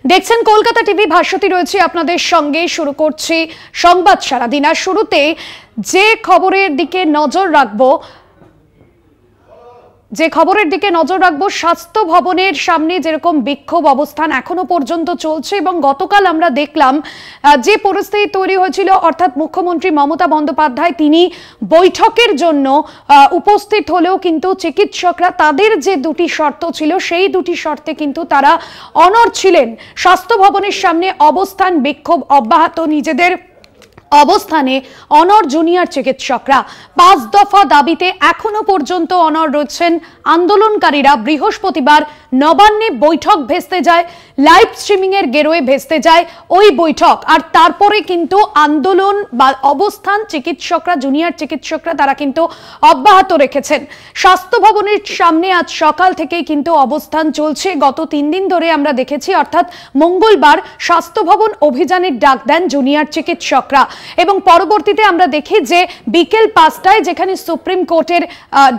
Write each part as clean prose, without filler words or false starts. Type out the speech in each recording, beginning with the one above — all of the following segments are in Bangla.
দেখছেন কলকাতা টিভি, ভাস্বতী রয়েছে আপনাদের সঙ্গে। শুরু করছি সংবাদ সারাদিন। আর শুরুতে যে খবরের দিকে নজর রাখবো স্বাস্থ্য ভবনের সামনে যেরকম বিক্ষোভ অবস্থান এখনো পর্যন্ত চলছে এবং গতকাল আমরা দেখলাম যে পরিস্থিতি তৈরি হয়েছিল, অর্থাৎ মুখ্যমন্ত্রী মমতা বন্দ্যোপাধ্যায় তিনি বৈঠকের জন্য উপস্থিত হলেও কিন্তু চিকিৎসকরা তাদের যে দুটি শর্ত ছিল সেই দুটি শর্তে কিন্তু তারা অনড় ছিলেন। স্বাস্থ্য ভবনের সামনে অবস্থান বিক্ষোভ অব্যাহত, নিজেদের অবস্থানে অনড় জুনিয়র চিকিৎসকরা। 5 দফা দাবিতে এখনো পর্যন্ত অনড় রয়েছেন আন্দোলনকারীরা। বৃহস্পতিবার নবান্নে বৈঠক ভেস্তে যায়, লাইভ স্ট্রিমিং এর গেরোয়ে ভেস্তে যায় ওই বৈঠক। আর তারপরে কিন্তু আন্দোলন বা অবস্থান চিকিৎসকরা, জুনিয়র চিকিৎসকরা তারা কিন্তু অব্যাহত রেখেছেন। স্বাস্থ্য ভবনের সামনে আজ সকাল থেকেই কিন্তু অবস্থান চলছে। গত 3 দিন ধরে আমরা দেখেছি, অর্থাৎ মঙ্গলবার স্বাস্থ্য ভবন অভিযানের ডাক দেন জুনিয়র চিকিৎসকরা এবং পরবর্তীতে আমরা দেখি যে বিকেল 5টায় যেখানে সুপ্রিম কোর্টের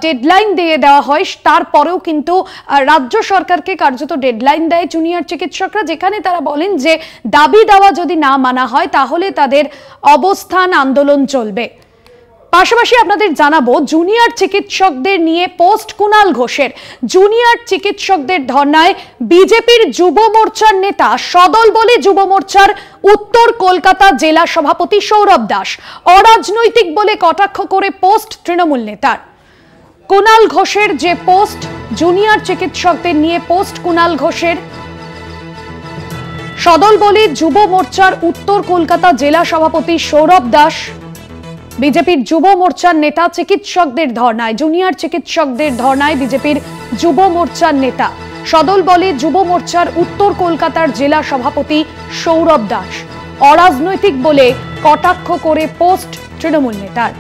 ডেডলাইন দিয়ে দেওয়া হয়, তারপরেও কিন্তু রাজ্য সরকারকে কার্যত ডেডলাইন দেয় জুনিয়র চিকিৎসকরা, যেখানে তারা বলেন যে দাবি দেওয়া যদি না মানা হয় তাহলে তাদের অবস্থান আন্দোলন চলবে। পাশাপাশি আপনাদের জানাবো জুনিয়র চিকিৎসকদের নিয়ে পোস্ট কুণাল ঘোষের। জুনিয়র চিকিৎসকদের ধর্নায় বিজেপির যুব মোর্চার নেতা, সদল বলে যুব মোর্চার উত্তর কলকাতা জেলা সভাপতি সৌরভ দাস অরাজনৈতিক বলে কটাক্ষ করে পোস্ট তৃণমূল নেতার। কুণাল ঘোষের যে পোস্ট, জুনিয়র চিকিৎসকদের নিয়ে পোস্ট কুণাল ঘোষের। সদল বলে যুব মোর্চার উত্তর কলকাতা জেলা সভাপতি সৌরভ দাস বিজেপির যুব মোর্চার নেতা, চিকিৎসকদের ধর্নায়, জুনিয়র চিকিৎসকদের ধর্নায় বিজেপির যুব মোর্চার নেতা। সদল বলে যুব মোর্চার উত্তর কলকাতার জেলা সভাপতি সৌরভ দাস অরাজনৈতিক বলে কটাক্ষ করে পোস্ট তৃণমূল নেতার।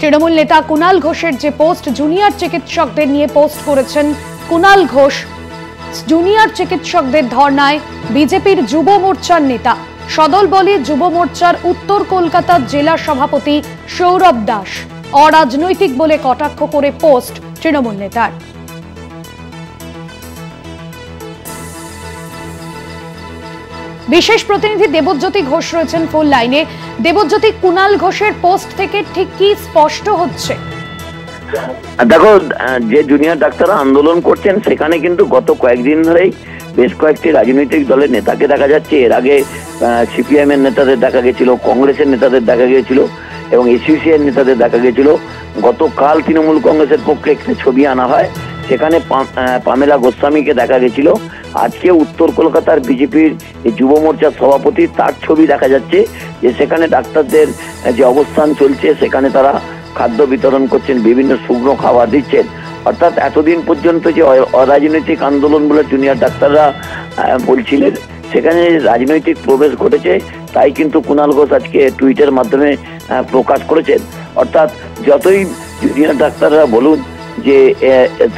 তৃণমূল নেতা কুণাল ঘোষের যে পোস্ট, জুনিয়র চিকিৎসকদের নিয়ে পোস্ট করেছেন কুণাল ঘোষ। জুনিয়র চিকিৎসকদের ধর্নায় বিজেপির যুব মোর্চার নেতা, সদল বলে যুব মোর্চার উত্তর কলকাতার জেলা সভাপতি সৌরভ দাস অরাজনৈতিক বলে কটাক্ষ করে পোস্ট তৃণমূল নেতার। বিশেষ প্রতিনিধি দেবজ্যোতি ঘোষ রয়েছেন ফোন লাইনে। দেবজ্যোতি, কুণাল ঘোষের পোস্ট থেকে ঠিক কি স্পষ্ট হচ্ছে? দেখো, যে জুনিয়র ডাক্তাররা আন্দোলন করছেন সেখানে কিন্তু গত কয়েকদিন ধরেই বেশ কয়েকটি রাজনৈতিক দলের নেতাকে দেখা যাচ্ছে। এর আগে সিপিআইএম এর নেতাদের দেখা গেছিল, কংগ্রেসের নেতাদের দেখা গিয়েছিল এবং এসইউসি এর নেতাদের দেখা গিয়েছিল। গতকাল তৃণমূল কংগ্রেসের পক্ষে একটা ছবি আনা হয়, সেখানে পামেলা গোস্বামীকে দেখা গেছিল। আজকে উত্তর কলকাতার বিজেপির যুব মোর্চার সভাপতি, তার ছবি দেখা যাচ্ছে যে সেখানে ডাক্তারদের যে অবস্থান চলছে সেখানে তারা খাদ্য বিতরণ করছেন, বিভিন্ন শুকনো খাবার দিচ্ছেন। অর্থাৎ এতদিন পর্যন্ত যে অরাজনৈতিক আন্দোলন বলে জুনিয়র ডাক্তাররা বলছিলেন, সেখানে রাজনৈতিক প্রবেশ ঘটেছে, তাই কিন্তু কুণাল ঘোষ আজকে টুইটের মাধ্যমে প্রকাশ করেছেন। অর্থাৎ যতই জুনিয়র ডাক্তাররা বলুন যে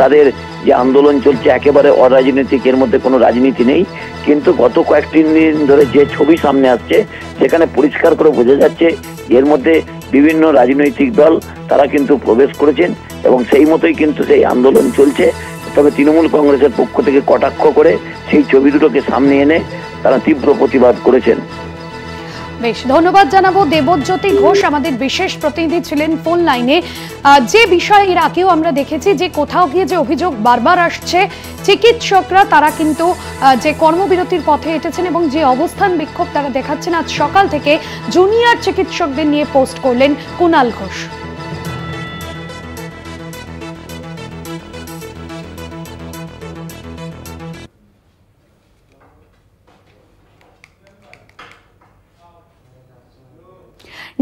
তাদের যে আন্দোলন চলছে একেবারে অরাজনৈতিক, এর মধ্যে কোনো রাজনীতি নেই, কিন্তু গত কয়েকটি দিন ধরে যে ছবি সামনে আসছে সেখানে পরিষ্কার করে বোঝা যাচ্ছে এর মধ্যে বিভিন্ন রাজনৈতিক দল তারা কিন্তু প্রবেশ করেছেন এবং সেই মতোই কিন্তু সেই আন্দোলন চলছে। তবে তৃণমূল কংগ্রেসের পক্ষ থেকে কটাক্ষ করে সেই ছবি দুটোকে সামনে এনে তারা তীব্র প্রতিবাদ করেছেন। বেশ, ধন্যবাদ জানাবো। দেবজ্যোতি ঘোষ আমাদের বিশেষ প্রতিনিধি ছিলেন ফোন লাইনে। যে বিষয় এর আগেও আমরা দেখেছি যে কোথাও গিয়ে যে অভিযোগ বারবার আসছে, চিকিৎসকরা তারা কিন্তু যে কর্মবিরতির পথে এঁটেছেন এবং যে অবস্থান বিক্ষোভ তারা দেখাচ্ছেন, আজ সকাল থেকে জুনিয়র চিকিৎসকদের নিয়ে পোস্ট করলেন কুণাল ঘোষ।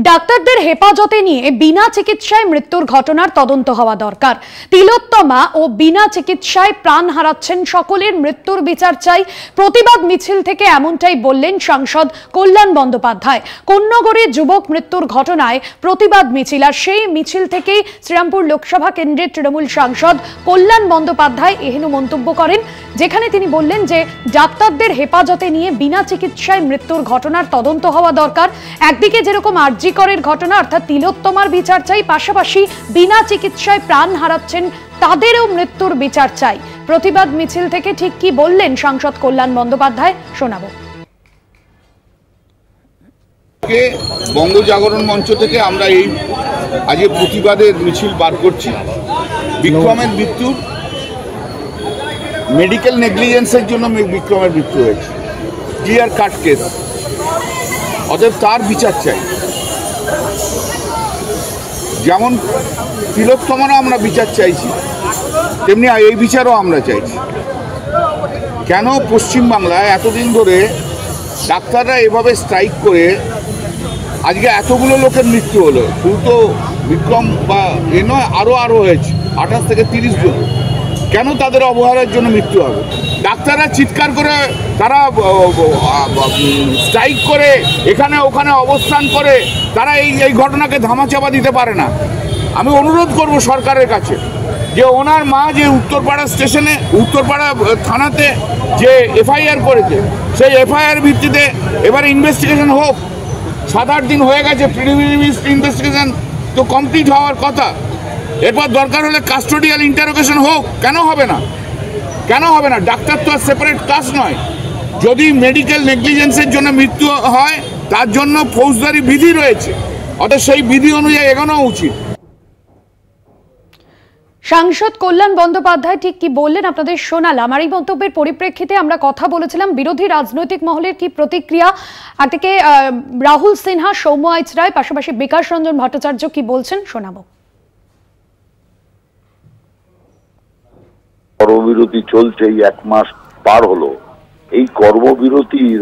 ডাক্তারদের হেফাজতে নিয়ে বিনা চিকিৎসায় মৃত্যুর ঘটনার তদন্ত হওয়া দরকার। তিলোত্তমা ও বিনা চিকিৎসায় প্রাণ হারাচ্ছেন, সকলের মৃত্যুর বিচার চাই। প্রতিবাদ মিছিল থেকে এমনটাই বললেন সাংসদ কল্যাণ বন্দ্যোপাধ্যায়। কোন্নগরে যুবক মৃত্যুর ঘটনায় প্রতিবাদ মিছিল, আর সেই মিছিল থেকেই শ্রীরামপুর লোকসভা কেন্দ্রের তৃণমূল সাংসদ কল্যাণ বন্দ্যোপাধ্যায় এহেন মন্তব্য করেন, যেখানে তিনি বললেন যে ডাক্তারদের হেফাজতে নিয়ে বিনা চিকিৎসায় মৃত্যুর ঘটনার তদন্ত হওয়া দরকার। একদিকে যেরকম আরজি করের ঘটনা অর্থাৎ তিলোত্তমার বিচার চাই, পাশাপাশি বিনা চিকিৎসায় প্রাণ হারাচ্ছেন তাদেরও মৃত্যুর বিচার চাই। প্রতিবাদ মিছিল থেকে ঠিক কি বললেন সাংসদ কল্যাণ বন্দ্যোপাধ্যায় শোনাবো। বঙ্গ জাগরণ মঞ্চ থেকে আমরা এই আজকে প্রতিবাদের মিছিল বার করছি। বিক্রমের মৃত্যুর মেডিকেল নেগলিজেন্সের জন্য বিক্রমের মৃত্যু হয়েছে, ক্লিয়ার কাট কেস, অতএব তার বিচার চাই। যেমন তিলোত্তমারও আমরা বিচার চাইছি, তেমনি এই বিচারও আমরা চাইছি। কেন পশ্চিমবাংলায় এতদিন ধরে ডাক্তাররা এভাবে স্ট্রাইক করে আজকে এতগুলো লোকের মৃত্যু হলো? শুধু তো বিক্রম বা এ নয়, আরও হয়েছে 28 থেকে 30 জন। কেন তাদের অবহেলার জন্য মৃত্যু হবে? ডাক্তাররা চিৎকার করে, তারা স্ট্রাইক করে, এখানে ওখানে অবস্থান করে, তারা এই ঘটনাকে ধামাচাপা দিতে পারে না। আমি অনুরোধ করব সরকারের কাছে যে ওনার মা যে উত্তরপাড়া স্টেশনে, উত্তরপাড়া থানাতে যে এফআইআর করেছে, সেই এফআইআর ভিত্তিতে এবার ইনভেস্টিগেশন হোক। 7-8 দিন হয়ে গেছে, প্রিলিমিনারি ইনভেস্টিগেশন তো কমপ্লিট হওয়ার কথা। এরপর দরকার হলে কাস্টোডিয়াল ইন্টারোগেশন হোক। কেন হবে না? কেন হবে না? ডাক্তার তো আর সেপারেট কাজ নয়। যদি মেডিকেল নেগলিজেন্সের জন্য মৃত্যু হয়, তার জন্য ফৌজদারি বিধি রয়েছে, অর্থাৎ সেই বিধি অনুযায়ী এগোনো উচিত। সাংসদ কল্যাণ বন্দ্যোপাধ্যায় ঠিক কি বললেন আপনাদের শোনালাম। আর এই মন্তব্যের পরিপ্রেক্ষিতে আমরা কথা বলেছিলাম বিরোধী রাজনৈতিক মহলের কি প্রতিক্রিয়া। একদিকে রাহুল সিনহা, সৌম্য আইচ রায়, পাশাপাশি বিকাশ রঞ্জন ভট্টাচার্য কি বলছেন শোনাবো। কর্মবিরতি চলছে, এই 1 মাস পার হলো। এই কর্মবিরতির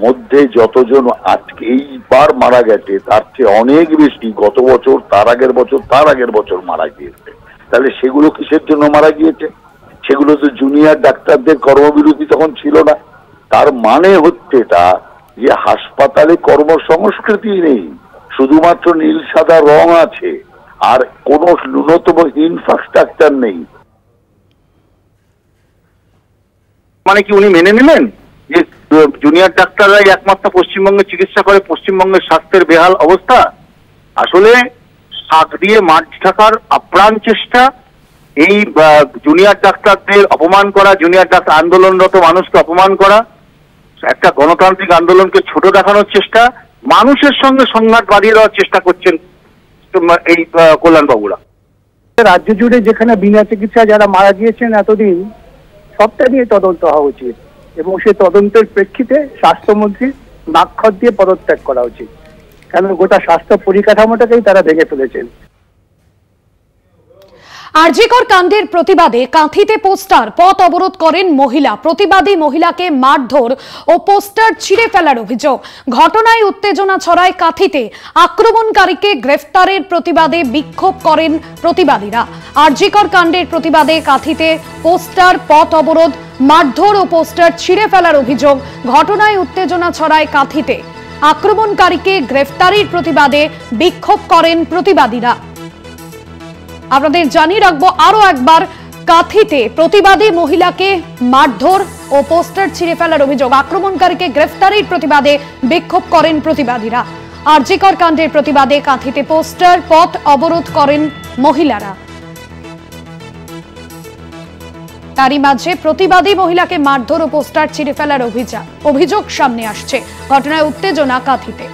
মধ্যে যতজন আজকে এইবার মারা গেছে তার চেয়ে অনেক বেশি গত বছর, তার আগের বছর, তার আগের বছর মারা গিয়েছে। তাহলে সেগুলো কিসের জন্য মারা গিয়েছে? সেগুলো তো জুনিয়র ডাক্তারদের কর্মবিরতি তখন ছিল না। তার মানে হচ্ছে এটা যে হাসপাতালে কর্মসংস্কৃতি নেই, শুধুমাত্র নীল সাদা রং আছে, আর কোনো ন্যূনতম ইনফ্রাস্ট্রাকচার নেই। মানে কি উনি মেনে নিলেন যে জুনিয়র ডাক্তাররাই একমাত্র পশ্চিমবঙ্গে চিকিৎসা করে? পশ্চিমবঙ্গের স্বাস্থ্যের বেহাল অবস্থা। আসলে শাক দিয়ে মাছ ঢাকার আপ্রাণ চেষ্টা, এই জুনিয়র ডাক্তারদের অপমান করা, জুনিয়র ডাক্তার আন্দোলনরত মানুষকে অপমান করা, একটা গণতান্ত্রিক আন্দোলনকে ছোট দেখানোর চেষ্টা, মানুষের সঙ্গে সংঘাত বাড়িয়ে দেওয়ার চেষ্টা করছেন এই কল্যাণবাবুরা। রাজ্য জুড়ে যেখানে বিনা চিকিৎসায় যারা মারা গিয়েছেন এতদিন, সবটা নিয়ে তদন্ত হওয়া উচিত এবং সেই তদন্তের প্রেক্ষিতে স্বাস্থ্যমন্ত্রী নাক্ষর দিয়ে পদত্যাগ করা উচিত। কারণ গোটা স্বাস্থ্য পরিকাঠামোটাকেই তারা ভেঙে ফেলেছেন। আরজিকর কাণ্ডের প্রতিবাদে কাঁথিতে পোস্টার, পথ অবরোধ করেন মহিলা। প্রতিবাদী মহিলাকে মারধর ও পোস্টার ছিঁড়ে ফেলার অভিযোগ। ঘটনায় উত্তেজনা ছড়ায় কাঁথিতে। আক্রমণকারীকে গ্রেফতারের প্রতিবাদে বিক্ষোভ করেন প্রতিবাদীরা। আরজিকর কাণ্ডের প্রতিবাদে কাঁথিতে পোস্টার, পথ অবরোধ, মারধর ও পোস্টার ছিঁড়ে ফেলার অভিযোগ। ঘটনায় উত্তেজনা ছড়ায় কাঁথিতে। আক্রমণকারীকে গ্রেফতারের প্রতিবাদে বিক্ষোভ করেন প্রতিবাদীরা। আপনাদের জানিয়ে রাখবো আরো একবার, কাঁথিতে প্রতিবাদী মহিলাকে মারধর ও পোস্টার ছিঁড়ে ফেলার অভিযোগ। আক্রমণকারীকে গ্রেফতারের প্রতিবাদে বিক্ষোভ করেন প্রতিবাদীরা। আরজিকর কাণ্ডের প্রতিবাদে কাঁথিতে পোস্টার, পথ অবরোধ করেন মহিলারা। তারই মাঝে প্রতিবাদী মহিলাকে মারধর ও পোস্টার ছিঁড়ে ফেলার অভিযোগ সামনে আসছে। ঘটনায় উত্তেজনা কাঁথিতে।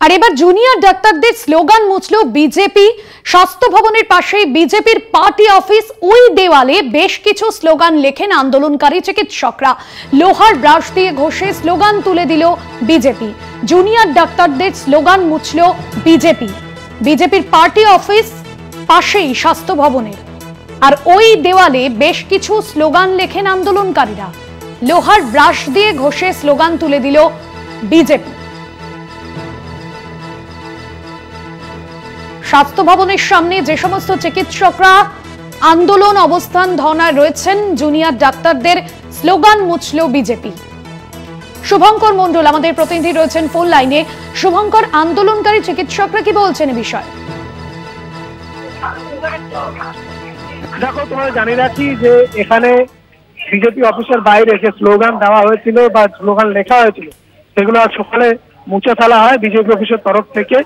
আর এবার জুনিয়র ডাক্তারদের স্লোগান মুছল বিজেপি। স্বাস্থ্য ভবনের পাশে বিজেপির পার্টি অফিস, ওই দেওয়ালে বেশ কিছু স্লোগান লেখেন আন্দোলনকারী চিকিৎসকরা। লোহার ব্রাশ দিয়ে ঘষে স্লোগান তুলে দিল বিজেপি। জুনিয়র ডাক্তারদের স্লোগান মুছল বিজেপি। বিজেপির পার্টি অফিস পাশেই স্বাস্থ্য ভবনের, আর ওই দেওয়ালে বেশ কিছু স্লোগান লেখেন আন্দোলনকারীরা। লোহার ব্রাশ দিয়ে ঘষে স্লোগান তুলে দিল বিজেপি। স্বাস্থ্য ভবনের সামনে যে সমস্ত চিকিৎসকরা আন্দোলন অবস্থান ধর্নায় রয়েছেন, জুনিয়র ডাক্তারদের স্লোগান মুছল বিজেপি। শুভঙ্কর মণ্ডল আমাদের প্রতিনিধি রয়েছেন ফোন লাইনে। শুভঙ্কর, আন্দোলনকারী চিকিৎসকরা কি বলছেন এই বিষয়ে? দেখো, তোমরা জানিয়ে রাখি যে এখানে বিজেপি অফিসের বাইরে যে স্লোগান দেওয়া হয়েছিল বা স্লোগান লেখা হয়েছিল, সেগুলো আজ সকালে মুছে ফেলা হয় বিজেপি অফিসের তরফ থেকে।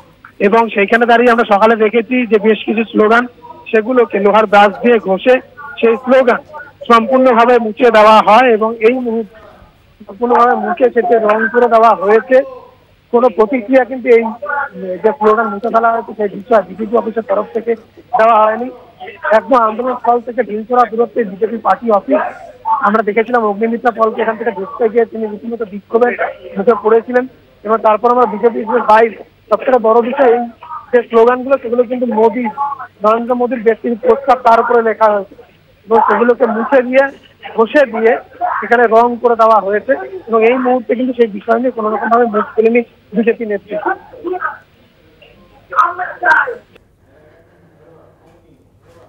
এবং সেইখানে দাঁড়িয়ে আমরা সকালে দেখেছি যে বেশ কিছু স্লোগান, সেগুলোকে লোহার ব্রাশ দিয়ে ঘষে সেই স্লোগান সম্পূর্ণভাবে মুছে দেওয়া হয় এবং এই মুহূর্তে সম্পূর্ণভাবে মুছে সেটা রং করে দেওয়া হয়েছে। কোনো প্রতিক্রিয়া কিন্তু এই যে স্লোগান মুছে ফেলা হয়েছে সেই বিষয়ে বিজেপি অফিসের তরফ থেকে দেওয়া হয়নি। একদম আন্দোলন স্থল থেকে ঢিলছোড়া দূরত্বে বিজেপি পার্টি অফিস আমরা দেখেছিলাম। অগ্নিমিত্রা পলকে এখান থেকে দেখতে গিয়ে তিনি রীতিমতো বিক্ষোভের মুখে পড়েছিলেন। এবং তারপর আমরা বিজেপি বাইর সবথেকে বড় বিষয় এই যে স্লোগানগুলো, সেগুলো কিন্তু মোদী, নরেন্দ্র মোদীর ব্যক্তির প্রস্তাব তার উপরে লেখা হয়েছে এবং সেগুলোকে মুছে দিয়ে ঘষে দিয়ে সেখানে রং করে দেওয়া হয়েছে। এবং এই মুহূর্তে কিন্তু সেই বিষয় নিয়ে কোনো রকম ভাবে মুখ খুলেনি বিজেপি নেতৃত্ব।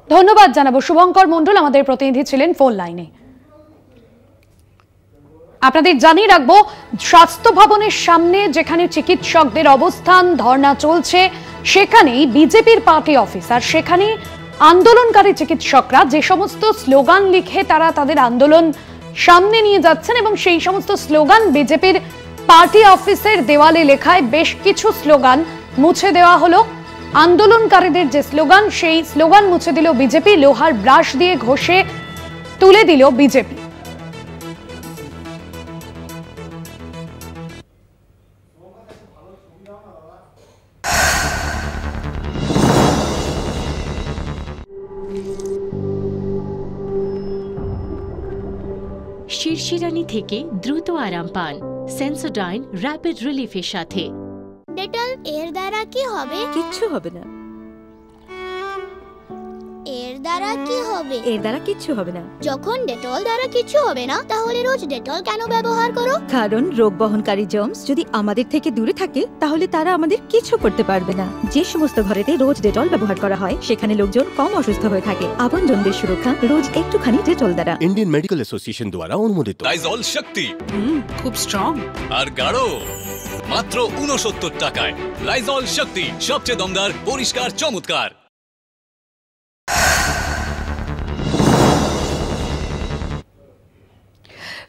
ধন্যবাদ জানাবো শুভঙ্কর মণ্ডল, আমাদের প্রতিনিধি ছিলেন ফোন লাইনে। আপনাদের জানিয়ে রাখবো, স্বাস্থ্য ভবনের সামনে যেখানে চিকিৎসকদের অবস্থান ধর্ণা চলছে, সেখানেই বিজেপির পার্টি অফিস। আর সেখানে আন্দোলনকারী চিকিৎসকরা যে সমস্ত স্লোগান লিখে তারা তাদের আন্দোলন সামনে নিয়ে যাচ্ছেন এবং সেই সমস্ত স্লোগান বিজেপির পার্টি অফিসের দেওয়ালে লেখায় বেশ কিছু স্লোগান মুছে দেওয়া হলো। আন্দোলনকারীদের যে স্লোগান, সেই স্লোগান মুছে দিল বিজেপি, লোহার ব্রাশ দিয়ে ঘষে তুলে দিল বিজেপি। শিরশিরানি থেকে দ্রুত আরাম পান সেন্সোডাইন র্যাপিড রিলিফের সাথে। ডেটল এর দ্বারা কি হবে? কিচ্ছু হবে না। এর দ্বারা কি হবে? এর দ্বারা কিচ্ছু হবে না। যখন ডেটল দ্বারা কিছু হবে না, তাহলে রোজ ডেটল কেন ব্যবহার করো? কারণ রোগ বহনকারী জার্মস যদি আমাদের থেকে দূরে থাকে তাহলে তারা আমাদের কিছু করতে পারবে না। যে সমস্ত ঘরেতে রোজ ডেটল ব্যবহার করা হয় সেখানে লোকজন কম অসুস্থ হয়ে থাকে। আপনজনদের সুরক্ষা রোজ একটুখানি ডেটল দ্বারা। ইন্ডিয়ান মেডিকেল অ্যাসোসিয়েশন দ্বারা অনুমোদিত। লাইজল শক্তি খুব স্ট্রং আর গাঢ়, মাত্র ৬৯ টাকায়। লাইজল শক্তি, সবচেয়ে দমদার, পরিষ্কার, চমৎকার।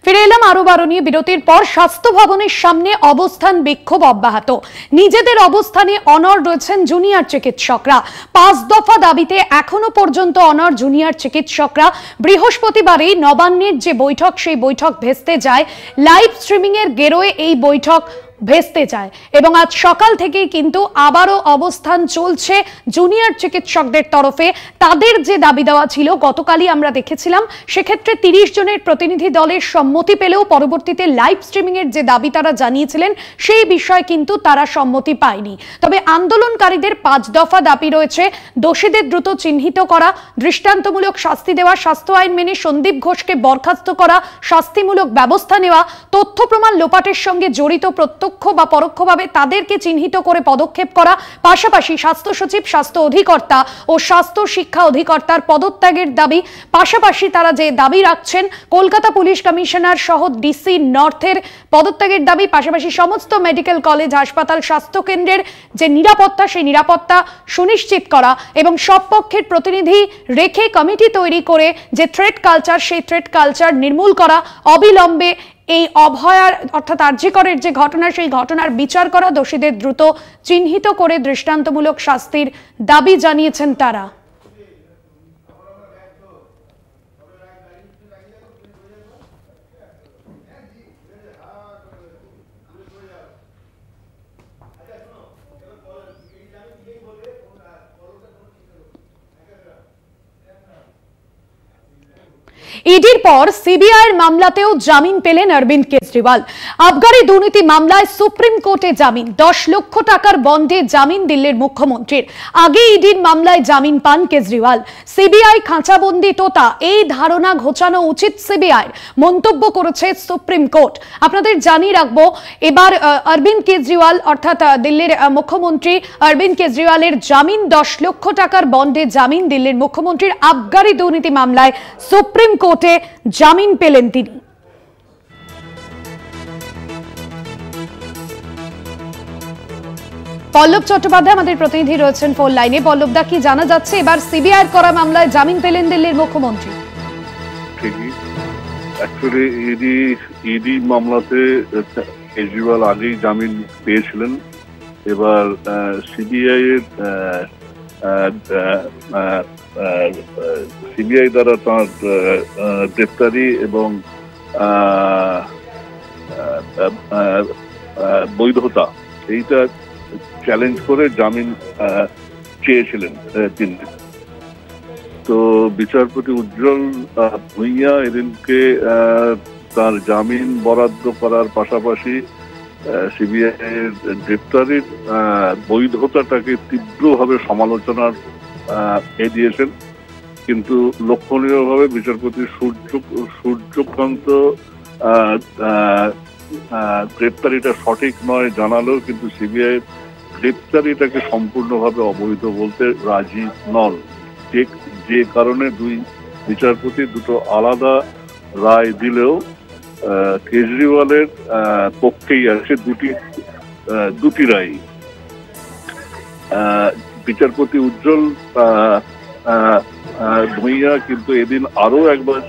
ফিরে এলাম আরো বারণীয় বিরতির পর। স্বাস্থ্য ভবনের সামনে অবস্থান বিক্ষোভ অব্যাহত। নিজেদের অবস্থানে অনড় রয়েছেন জুনিয়র চিকিৎসকরা। ৫ দফা দাবিতে এখনো পর্যন্ত অনড় জুনিয়র চিকিৎসকরা। বৃহস্পতিবারই নবান্নের যে বৈঠক, সেই বৈঠক ভেস্তে যায়। লাইভ স্ট্রিমিং এর গেরোয় এই বৈঠক ভেস্তে যায় এবং আজ সকাল থেকেই কিন্তু আবারও অবস্থান চলছে জুনিয়র চিকিৎসকদের তরফে। তাদের যে দাবি দেওয়া ছিল, গতকালই আমরা দেখেছিলাম, সেক্ষেত্রে ৩০ জনের প্রতিনিধি দলের সম্মতি পেলেও পরবর্তীতে লাইভ স্ট্রিমিং এর যে দাবি তারা জানিয়েছিলেন, সেই বিষয়ে কিন্তু তারা সম্মতি পায়নি। তবে আন্দোলনকারীদের ৫ দফা দাবি রয়েছে। দোষীদের দ্রুত চিহ্নিত করা, দৃষ্টান্তমূলক শাস্তি দেওয়া, স্বাস্থ্য আইন মেনে সন্দীপ ঘোষকে বরখাস্ত করা, শাস্তিমূলক ব্যবস্থা নেওয়া, তথ্য প্রমাণ লোপাটের সঙ্গে জড়িত প্রত্যক্ষ বা পরোক্ষভাবে তাদেরকে চিহ্নিত করে পদক্ষেপ করা, পাশাপাশি স্বাস্থ্য সচিব, স্বাস্থ্য অধিকর্তা ও স্বাস্থ্য শিক্ষা অধিকর্তার পদত্যাগের দাবি। পাশাপাশি তারা যে দাবি রাখছেন, কলকাতা পুলিশ কমিশনার সহ ডিসি নর্থের পদত্যাগের দাবি, পাশাপাশি সমস্ত মেডিকেল কলেজ, হাসপাতাল, স্বাস্থ্য কেন্দ্রের যে নিরাপত্তা, সেই নিরাপত্তা সুনিশ্চিত করা এবং সব পক্ষের প্রতিনিধি রেখে কমিটি তৈরি করে যে থ্রেট কালচার, সেই থ্রেট কালচার নির্মূল করা, অবিলম্বে এই অভয়ার অর্থাৎ আরজিকরের যে ঘটনা, সেই ঘটনার বিচার করা, দোষীদের দ্রুত চিহ্নিত করে দৃষ্টান্তমূলক শাস্তির দাবি জানিয়েছেন তারা। ইডির পর সিবিআইয়ের মামলাতেও জামিন পেলেন অরবিন্দ কেজরিওয়াল। আবগারি দুর্নীতি মামলায় সুপ্রিম কোর্টে জামিন, ১০ লক্ষ টাকার বন্ডে জামিন দিল্লির মুখ্যমন্ত্রীর। আগে ইডির মামলায় জামিন পান কেজরিওয়াল। সিবিআই খাঁচাবন্দি তোতা, এই ধারণা ঘোচানো উচিত সিবিআইয়ের, মন্তব্য করেছে সুপ্রিম কোর্ট। আপনাদের জানিয়ে রাখবো, এবার অরবিন্দ কেজরিওয়াল অর্থাৎ দিল্লির মুখ্যমন্ত্রী অরবিন্দ কেজরিওয়ালের জামিন, ১০ লক্ষ টাকার বন্ডে জামিন দিল্লির মুখ্যমন্ত্রীর। আবগারি দুর্নীতি মামলায় সুপ্রিম কোর্টে জামিন পেলেন তিনি। পল্লব চট্টোপাধ্যায় আমাদের প্রতিনিধি রয়েছেন ফোন লাইনে। পল্লবদা, কি জানা যাচ্ছে এবার সিবিআইয়ের করা মামলায় জামিন পেলেন দিল্লির মুখ্যমন্ত্রী? ঠিকই, অ্যাকচুয়ালি ইডি মামলাতে কেজরিওয়াল আগেই জামিন পেয়েছিলেন। এবার সিবিআই দ্বারা তাঁর গ্রেপ্তারি এবং বৈধতা এইটা চ্যালেঞ্জ করে জামিন চেয়েছিলেন তিনি। তো বিচারপতি উজ্জ্বল ভূঁইয়া এদিনকে তার জামিন বরাদ্দ করার পাশাপাশি সিবিআই এর গ্রেপ্তারির বৈধতাটাকে তীব্রভাবে সমালোচনার দিয়েছেন। কিন্তু লক্ষণীয়ভাবে বিচারপতি সূর্যকান্ত গ্রেপ্তারিটা সঠিক নয় জানালেও কিন্তু সিবিআই গ্রেপ্তারিটাকে সম্পূর্ণভাবে অবৈধ বলতে রাজি নন। যে কারণে দুই বিচারপতি দুটো আলাদা রায় দিলেও কেজরিওয়ালের পক্ষেই আছে দুটি রায়। বিচারপতি উজ্জ্বল ভূঁইয়া কিন্তু এদিন আরো একবার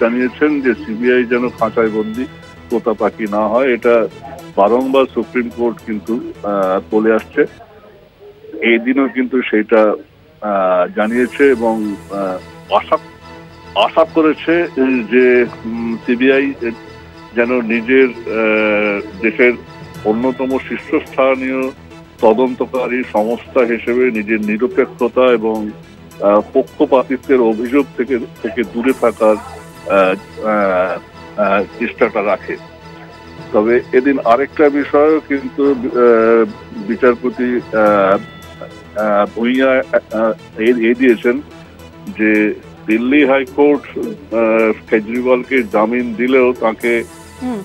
জানিয়েছেন যে সিবিআই যেন খাঁচায় বন্দি তোতা পাখি না হয়। এটা বারংবার সুপ্রিম কোর্ট কিন্তু বলে আসছে, এই দিনও কিন্তু সেটা জানিয়েছে এবং আশা করেছে যে সিবিআই যেন নিজের দেশের অন্যতম শীর্ষস্থানীয় তদন্তকারী সংস্থা হিসেবে নিজের নিরপেক্ষতা এবং পক্ষপাতিত্বের অভিযোগ থেকে দূরে থাকার চেষ্টাটা রাখে। তবে এদিন আরেকটা বিষয়ও কিন্তু বিচারপতি ভূঁইয়া দিয়েছেন যে দিল্লি হাইকোর্ট কেজরিওয়ালকে জামিন দিলেও তাকে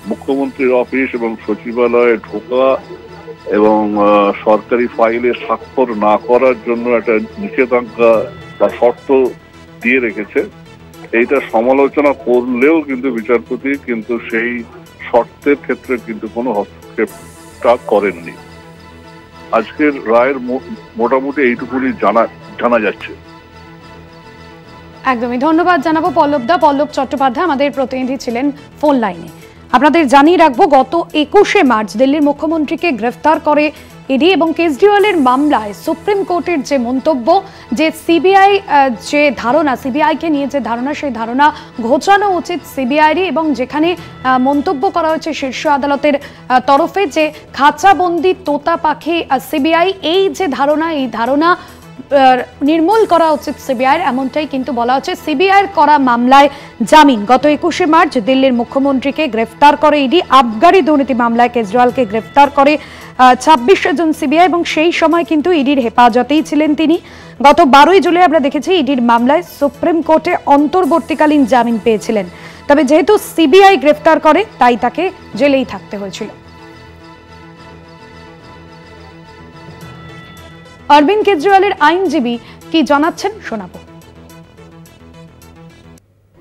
মুখ্যমন্ত্রীর অফিস এবং সচিবালয়ে ঢোকা এবং সরকারি ফাইলে স্বাক্ষর না করার জন্য একটা নিষেধাজ্ঞা বা শর্ত দিয়ে রেখেছে। এইটা সমালোচনা করলেও কিন্তু বিচারপতি কিন্তু সেই শর্তের ক্ষেত্রে কিন্তু কোনো হস্তক্ষেপটা করেননি। আজকের রায়ের মোটামুটি এইটুকুনি জানা যাচ্ছে। একদমই ধন্যবাদ জানাবো পল্লব চট্টোপাধ্যায় আমাদের প্রতিনিধি ছিলেন ফোন লাইনে। আপনাদের জানিয়ে রাখবো গত 21শে মার্চ দিল্লির মুখ্যমন্ত্রীকে গ্রেফতার করে ইডি এবং কেজরিওয়ালের মামলায় সুপ্রিম কোর্টের যে মন্তব্য যে সিবিআই যে ধারণা সিবিআইকে নিয়ে যে ধারণা সেই ধারণা ঘোচানো উচিত সিবিআইরই এবং যেখানে মন্তব্য করা হয়েছে শীর্ষ আদালতের তরফে যে খাঁচাবন্দি তোতা পাখি সিবিআই এই যে ধারণা এই ধারণা নির্মূল করা উচিত সিবিআইয়ের এমনটাই কিন্তু বলা হচ্ছে। সিবিআইয়ের করা মামলায় জামিন গত 21শে মার্চ দিল্লির মুখ্যমন্ত্রীকে গ্রেফতার করে ইডি। আবগারি দুর্নীতি মামলায় কেজরিওয়ালকে গ্রেফতার করে 26 জন সিবিআই এবং সেই সময় কিন্তু ইডির হেফাজতেই ছিলেন তিনি। গত 12ই জুলাই আমরা দেখেছি ইডির মামলায় সুপ্রিম কোর্টে অন্তর্বর্তীকালীন জামিন পেয়েছিলেন। তবে যেহেতু সিবিআই গ্রেফতার করে তাই তাকে জেলেই থাকতে হয়েছিল। अरविंद केजरीवाल आईनजीवी की জানাচ্ছেন শোনাবো।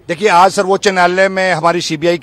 देखिए, आज सर्वोच्च न्यायालय में हमारी सीबीआई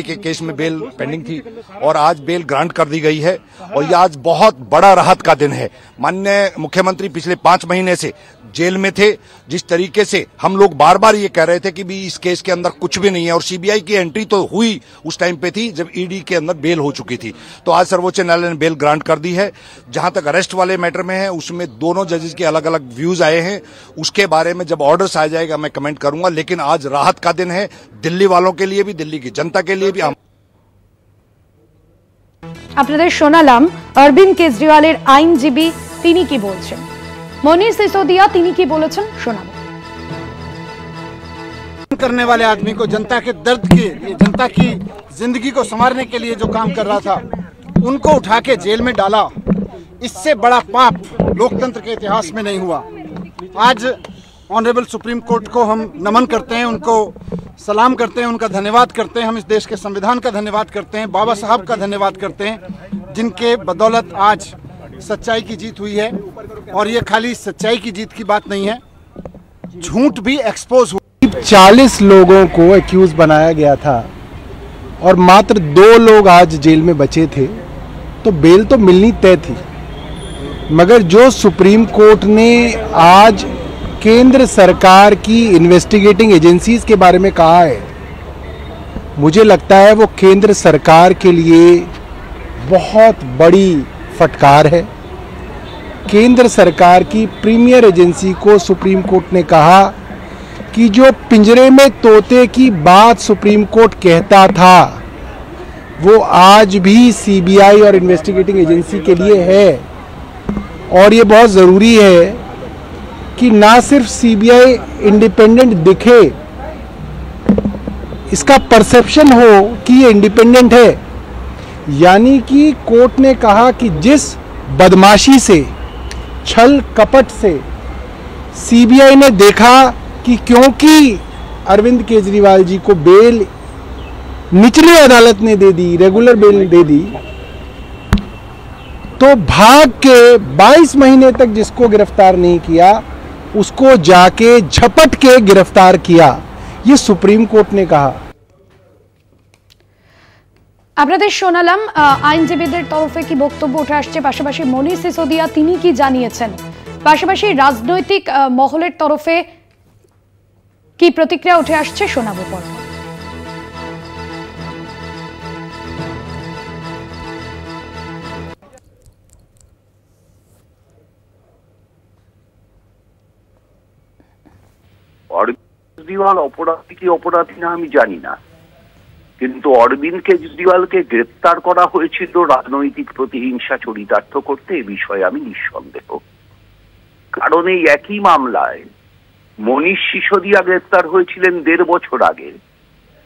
के केस में बेल पेंडिंग थी और आज बेल ग्रांट कर दी गई है और ये आज बहुत बड़ा राहत का दिन है। माननीय मुख्यमंत्री पिछले 5 महीने से जेल में थे। जिस तरीके से हम लोग बार बार ये कह रहे थे कि भी इस केस के अंदर कुछ भी नहीं है और सीबीआई की एंट्री तो हुई उस टाइम पे थी जब ईडी के अंदर बेल हो चुकी थी। तो आज सर्वोच्च न्यायालय ने बेल ग्रांट कर दी है। जहां तक अरेस्ट वाले मैटर में है उसमें दोनों जजेस के अलग अलग व्यूज आए हैं, उसके बारे में जब ऑर्डर्स आ जाएगा मैं कमेंट करूंगा। लेकिन आज राहत का दिन है दिल्ली वालों के लिए भी, दिल्ली की जनता के लिए भी। আপনাদের শোনালাম অরবিন্দ কেজরিওয়ালের আইনজীবী তিনি কি বলছেন। মনির সিসোদিয়া তিনি কি বলেছেন শোনাবো। करने वाले आदमी को जनता के दर्द के, जनता की जिंदगी को संवारने के लिए जो काम कर रहा था उनको उठा के जेल में डाला। इससे बड़ा पाप लोकतंत्र के इतिहास में नहीं हुआ। आज ऑनरेबल सुप्रीम कोर्ट को हम नमन करते हैं, उनको सलाम करते हैं, उनका धन्यवाद करते हैं। हम इस देश के संविधान का धन्यवाद करते हैं, बाबा साहब का धन्यवाद करते हैं जिनके बदौलत आज सच्चाई की जीत हुई है। और ये खाली सच्चाई की जीत की बात नहीं है, झूठ भी एक्सपोज हुआ। 40 लोगों को एक्यूज बनाया गया था और मात्र 2 लोग आज जेल में बचे थे, तो बेल तो मिलनी तय थी। मगर जो सुप्रीम कोर्ट ने आज केंद्र सरकार की इन्वेस्टिगेटिंग एजेंसीज के बारे में कहा है, मुझे लगता है वो केंद्र सरकार के लिए बहुत बड़ी फटकार है। केंद्र सरकार की प्रीमियर एजेंसी को सुप्रीम कोर्ट ने कहा कि जो पिंजरे में तोते की बात सुप्रीम कोर्ट कहता था वो आज भी सीबीआई और इन्वेस्टिगेटिंग एजेंसी के लिए है। और ये बहुत ज़रूरी है कि ना सिर्फ सीबीआई इंडिपेंडेंट दिखे, इसका परसेप्शन हो कि ये इंडिपेंडेंट है। यानी कि कोर्ट ने कहा कि जिस बदमाशी से, छल कपट से सीबीआई ने देखा कि क्योंकि अरविंद केजरीवाल जी को बेल निचली अदालत ने दे दी, रेगुलर बेल दे दी, तो भाग के 22 महीने तक जिसको गिरफ्तार नहीं किया उसको जाके झपट के गिरफ्तार किया, ये सुप्रीम कोर्ट ने कहा। আপনাদের শোনালাম আইনজীবীদের তরফে কি বক্তব্য উঠে আসছে, পাশাপাশি মনীষ সিসোদিয়া তিনি কি জানিয়েছেন, পাশাপাশি রাজনৈতিক মহলের তরফে কি প্রতিক্রিয়া উঠে আসছে শোনাবো পরে। কেজরিওয়াল অপরাধী কি অপরাধী না আমি জানি না, কিন্তু অরবিন্দ কেজরিওয়ালকে গ্রেপ্তার করা হয়েছিল রাজনৈতিক প্রতিহিংসা চরিতার্থ করতে, এ বিষয়ে আমি নিঃসন্দেহ। কারণ এই একই মামলায় মনীষ সিসোদিয়া গ্রেপ্তার হয়েছিলেন 1.5 বছর আগে,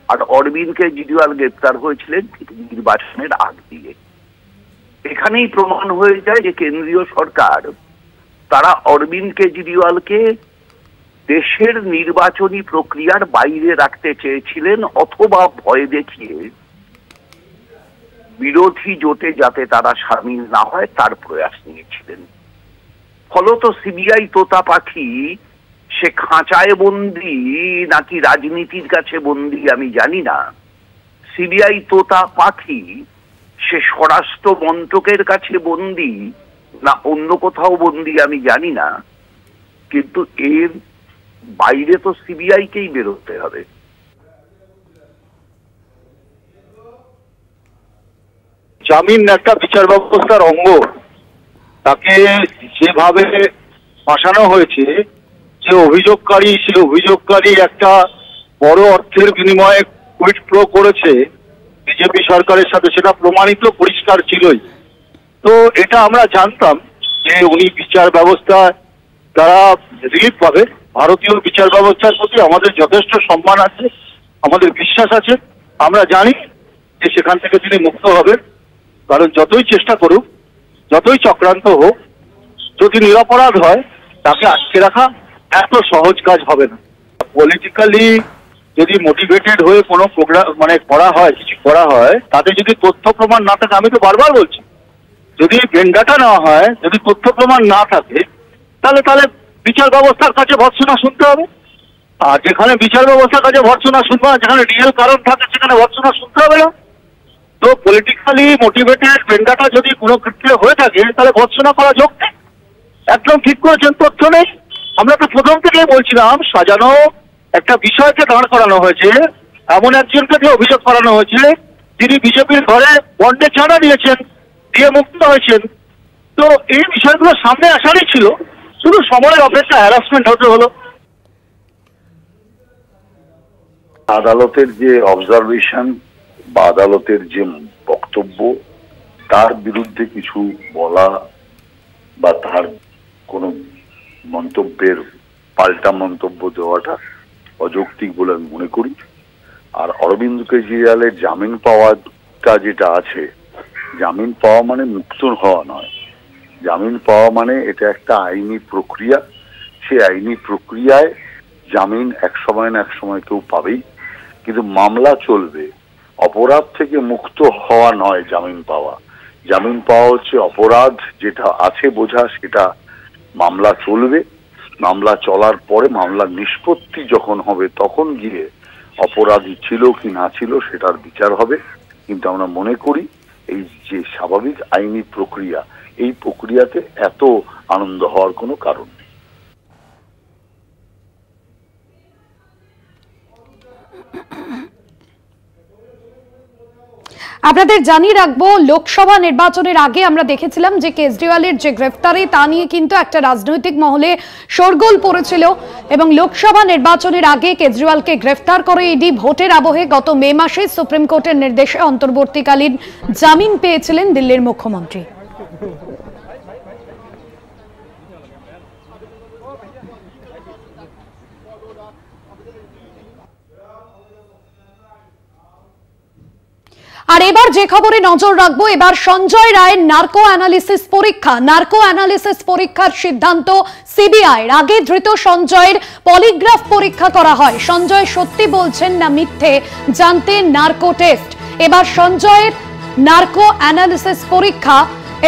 আর অরবিন্দ কেজরিওয়াল গ্রেপ্তার হয়েছিলেন নির্বাচনের আগ দিয়ে। এখানেই প্রমাণ হয়ে যায় যে কেন্দ্রীয় সরকার তারা অরবিন্দ কেজরিওয়ালকে দেশের নির্বাচনী প্রক্রিয়ার বাইরে রাখতে চেয়েছিলেন, অথবা ভয় দেখিয়ে বিরোধী জোটে যাতে তারা সামিল না হয় তার প্রয়াস নিয়েছিলেন। ফলত সিবিআই তোতা পাখি সে খাঁচায় বন্দি নাকি রাজনীতির কাছে বন্দি আমি জানি না, সিবিআই তোতা পাখি সে স্বরাষ্ট্র মন্ত্রকের কাছে বন্দি না অন্য কোথাও বন্দি আমি জানি না, কিন্তু এর বাইরে তো সিবিআইকেই বেরোতে হবে। জামিন একটা বিচার ব্যবস্থার অঙ্গ, তাকে যেভাবে ফাঁসানো হয়েছে, যে অভিযোগকারী সে অভিযোগকারী একটা বড় অর্থের বিনিময়ে কুইট প্রো করেছে বিজেপি সরকারের সাথে, সেটা প্রমাণিত পরিষ্কার ছিলই। তো এটা আমরা জানতাম যে উনি বিচার ব্যবস্থায় তারা রিলিফ পাবে। ভারতীয় বিচার ব্যবস্থার প্রতি আমাদের যথেষ্ট সম্মান আছে, আমাদের বিশ্বাস আছে। আমরা জানি যে সেখান থেকে তিনি মুক্ত হবে, কারণ যতই চেষ্টা করুক, যতই চক্রান্ত হোক, যদি নিরপরাধ হয় তাকে আটকে রাখা এত সহজ কাজ হবে না। পলিটিক্যালি যদি মোটিভেটেড হয়ে কোনো প্রোগ্রাম করা হয়, কিছু করা হয়, তাতে যদি তথ্য প্রমাণ না থাকে, আমি তো বারবার বলছি, যদি ভেন্ডাটা নেওয়া হয়, যদি তথ্য প্রমাণ না থাকে, তাহলে বিচার ব্যবস্থার কাছে ভর্ৎসনা শুনতে হবে। আর যেখানে বিচার ব্যবস্থার কাছে ভর্ৎসনা শুনবে না, যেখানে রিয়েল কারণ থাকে সেখানে ভর্ৎসনা শুনতে হবে না। তো পলিটিক্যালি মোটিভেটেড ভেন্ডাটা যদি কোনো ক্ষেত্রে হয়ে থাকে তাহলে ভর্ৎসনা করা যোগ নেই। একদম ঠিক করেছেন, তথ্য নেই। আমরা তো প্রথম থেকেই বলছিলাম সাজানো একটা বিষয়কে দাঁড় করানো হয়েছে, এমন একজনকে দিয়ে অভিযোগ করানো হয়েছে যিনি বিজেপির ঘরে বন্ডে চাঁদা দিয়েছেন, দিয়ে মুক্ত হয়েছেন। তো এই বিষয়গুলো সামনে আসারই ছিল, শুধু সময়ের অপেক্ষা, হ্যারাসমেন্ট হতে হলো। আদালতের যে অবজারভেশন বা আদালতের যে বক্তব্য, তার বিরুদ্ধে কিছু বলা বা তার কোনো মন্তব্যের পাল্টা মন্তব্য দেওয়াটা অযৌক্তিক বলে আমি মনে করি। আর অরবিন্দ কেজরিওয়ালের জামিন পাওয়াটা যেটা আছে, জামিন পাওয়া মানে মুক্ত হওয়া নয়, জামিন পাওয়া মানে এটা একটা আইনি প্রক্রিয়া। সেই আইনি প্রক্রিয়ায় জামিন এক সময় না এক সময় কেউ পাবেই, কিন্তু মামলা চলবে। অপরাধ থেকে মুক্ত হওয়া নয় জামিন পাওয়া। জামিন পাওয়া হচ্ছে অপরাধ যেটা আছে বোঝা, সেটা মামলা চলবে। মামলা চলার পরে মামলার নিষ্পত্তি যখন হবে তখন গিয়ে অপরাধী ছিল কি না ছিল সেটার বিচার হবে। কিন্তু আমরা মনে করি এই যে স্বাভাবিক আইনি প্রক্রিয়া, এই প্রক্রিয়াতে এত আনন্দ হওয়ার কোনো কারণ নেই। আপনাদের জানিয়ে রাখবো, লোকসভা নির্বাচনের আগে আমরা দেখেছিলাম যে কেজরিওয়ালের যে গ্রেফতারি তা নিয়ে কিন্তু একটা রাজনৈতিক মহলে শোরগোল পড়েছিল এবং লোকসভা নির্বাচনের আগে কেজরিওয়ালকে গ্রেফতার করে ইডি। ভোটের আবহে গত মে মাসে সুপ্রিম কোর্টের নির্দেশে অন্তর্বর্তীকালীন জামিন পেয়েছিলেন দিল্লির মুখ্যমন্ত্রী। আর এবার যে খবরে নজর রাখবো, এবার সঞ্জয় রায়ের নার্কো অ্যানালিসিস পরীক্ষার সিদ্ধান্ত সিবিআইর। আগে ধৃত সঞ্জয়ের পলিগ্রাফ পরীক্ষা করা হয়। সঞ্জয় সত্যি বলছেন না মিথ্যে জানতে নার্কো টেস্ট। এবার সঞ্জয়ের নার্কো অ্যানালিসিস পরীক্ষা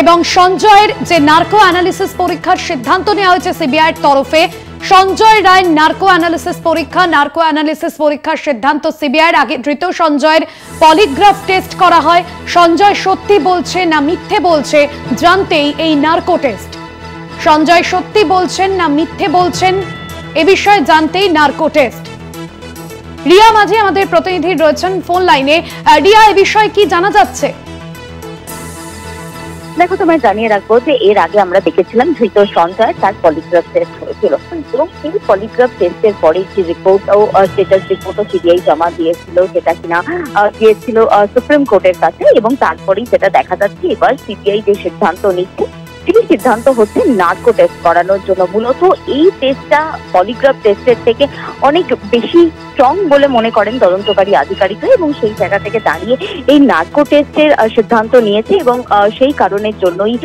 এবং সঞ্জয়ের যে নার্কো অ্যানালিসিস পরীক্ষার সিদ্ধান্ত নেওয়া হয়েছে সিবিআইর তরফে। সঞ্জয় রায় নার্কো অ্যানালিসিস পরীক্ষার সিদ্ধান্ত সিবিআইর। আগে ধৃত সঞ্জয়ের পলিগ্রাফ টেস্ট করা হয়। সঞ্জয় সত্যি বলছে না মিথ্যে বলছে জানতেই এই নার্কো টেস্ট। সঞ্জয় সত্যি বলছেন না মিথ্যে বলছেন এ বিষয়ে জানতেই নার্কো টেস্ট। রিয়া মাঝি আমাদের প্রতিনিধি রয়েছেন ফোন লাইনে। রিয়া, এ বিষয়ে কি জানা যাচ্ছে? দেখো, তোমায় জানিয়ে রাখবো যে এর আগে আমরা দেখেছিলাম ধৃত সঞ্জয় তার পলিগ্রাফ টেস্ট হয়েছিল এবং এই পলিগ্রাফ টেস্টের পরে যে রিপোর্ট ও স্টেটাস রিপোর্টও সিবিআই জমা দিয়েছিল, যেটা কিনা গিয়েছিল সুপ্রিম কোর্টের কাছে। এবং তারপরেই যেটা দেখা যাচ্ছে, এবার সিবিআই যে সিদ্ধান্ত নিচ্ছে সেই সিদ্ধান্ত হচ্ছে নার্কো টেস্ট করানোর জন্য। মূলত এই টেস্টটা পলিগ্রাফ টেস্টের থেকে অনেক বেশি স্ট্রং বলে মনে করেন তদন্তকারী আধিকারিকরা এবং সেই জায়গা থেকে দাঁড়িয়ে এই নার্কো টেস্টের সিদ্ধান্ত নিয়েছে। এবং সেই কারণের জন্যই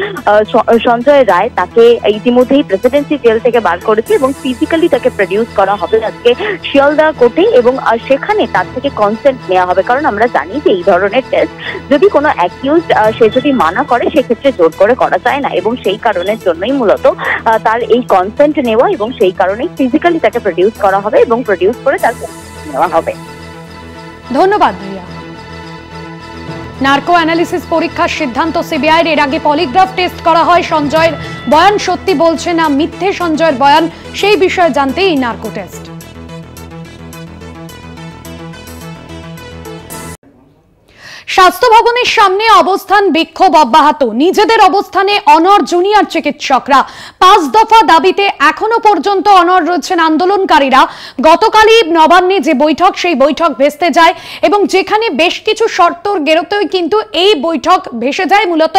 সঞ্জয় রায় তাকে ইতিমধ্যেই প্রেসিডেন্সি জেল থেকে বার করেছে এবং ফিজিক্যালি তাকে প্রডিউস করা হবে আজকে শিয়ালদা কোর্টে এবং সেখানে তার থেকে কনসেন্ট নেওয়া হবে। কারণ আমরা জানি যে এই ধরনের টেস্ট যদি কোনো অ্যাকিউজড সে যদি মানা করে সেক্ষেত্রে জোর করে করা যায় না এবং সেই কারণের জন্যই মূলত তার এই কনসেন্ট নেওয়া এবং সেই কারণেই ফিজিক্যালি তাকে প্রডিউস করা হবে এবং প্রডিউস করে তার নেওয়া হবে। ধন্যবাদ রিয়া। নার্কো অ্যানালিসিস পরীক্ষার সিদ্ধান্ত সিবিআইয়ের। এর আগে পলিগ্রাফ টেস্ট করা হয়। সঞ্জয়ের বয়ান সত্যি বলছে না মিথ্যে সঞ্জয়ের বয়ান সেই বিষয়ে জানতে এই নার্কো টেস্ট। স্বাস্থ্য ভবনের সামনে অবস্থান বিক্ষোভ অব্যাহত। নিজেদের অবস্থানে অনড় জুনিয়র চিকিৎসকরা। 5 দফা দাবিতে এখনো পর্যন্ত অনড় রয়েছেন আন্দোলনকারীরা। গতকালই নবান্নে যে বৈঠক, সেই বৈঠক ভেস্তে যায় এবং যেখানে বেশ কিছু শর্তর গেরোতেই কিন্তু এই বৈঠক ভেসে যায়। মূলত